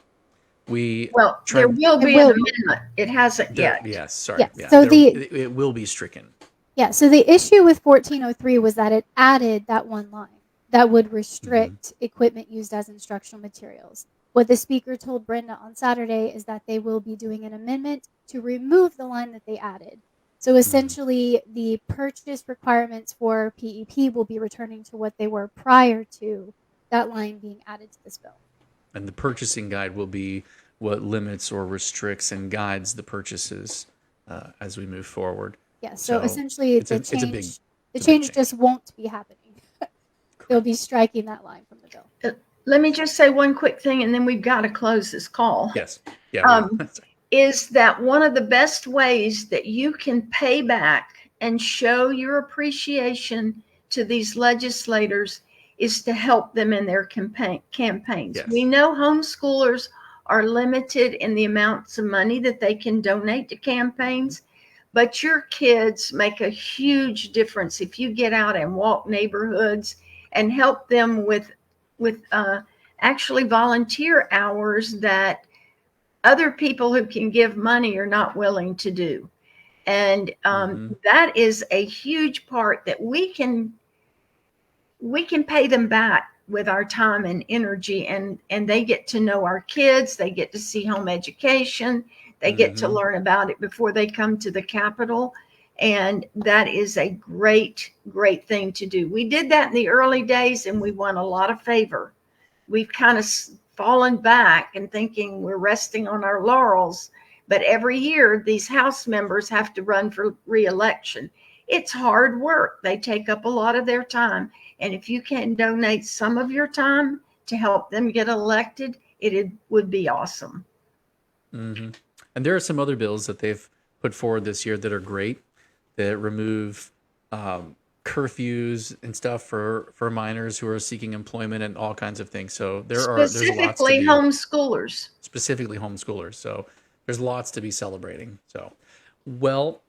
D: Well,
A: tried,
D: there will be an amendment. It hasn't yet.
A: Yes, sorry.
E: Yes.
A: Yeah,
E: So
A: it will be stricken.
E: Yeah, so the issue with 1403 was that it added that one line that would restrict equipment used as instructional materials. What the speaker told Brenda on Saturday is that they will be doing an amendment to remove the line that they added. So essentially, the purchase requirements for PEP will be returning to what they were prior to that line being added to this bill.
A: And the purchasing guide will be what limits or restricts and guides the purchases as we move forward.
E: Yeah, so essentially the change just won't be happening. They'll be striking that line from the bill.
D: Let me just say one quick thing, and then we've got to close this call.
A: Yes. Yeah.
D: Is that one of the best ways that you can pay back and show your appreciation to these legislators is to help them in their campaigns.
A: Yes.
D: We know homeschoolers are limited in the amounts of money that they can donate to campaigns, but your kids make a huge difference if you get out and walk neighborhoods and help them with actually volunteer hours that other people who can give money are not willing to do. And that is a huge part that we can pay them back with our time and energy, and they get to know our kids. They get to see home education. They get to learn about it before they come to the Capitol. And that is a great, great thing to do. We did that in the early days, and we won a lot of favor. We've kind of fallen back and thinking we're resting on our laurels. But every year, these House members have to run for re-election. It's hard work. They take up a lot of their time. And if you can donate some of your time to help them get elected, it would be awesome.
A: And there are some other bills that they've put forward this year that are great, that remove curfews and stuff for minors who are seeking employment and all kinds of things. So there's lots to
D: Specifically homeschoolers.
A: Specifically homeschoolers. So there's lots to be celebrating. So, well,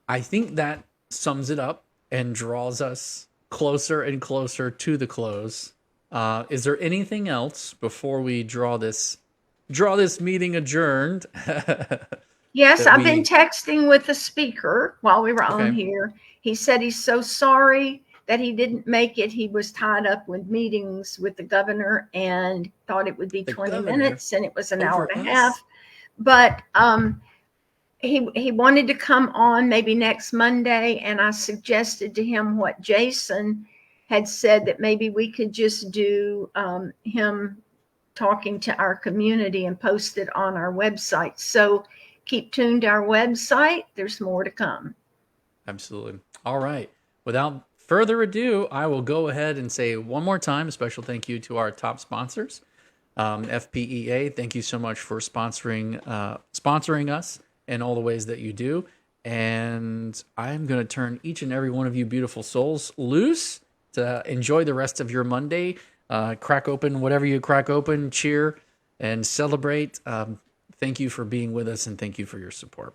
A: I think that sums it up and draws us closer and closer to the close. Is there anything else before we draw this meeting adjourned?
D: Yes, I've been texting with the speaker while we were on here. He said he's so sorry that he didn't make it. He was tied up with meetings with the governor and thought it would be 20 minutes, and it was an hour and a half. But he wanted to come on maybe next Monday, and I suggested to him what Jason had said, that maybe we could just do him talking to our community and post it on our website. So keep tuned to our website. There's more to come.
A: Absolutely. All right. Without further ado, I will go ahead and say one more time, a special thank you to our top sponsors. FPEA, thank you so much for sponsoring us in all the ways that you do. And I'm going to turn each and every one of you beautiful souls loose to enjoy the rest of your Monday. Crack open whatever you crack open, cheer and celebrate. Thank you for being with us, and thank you for your support.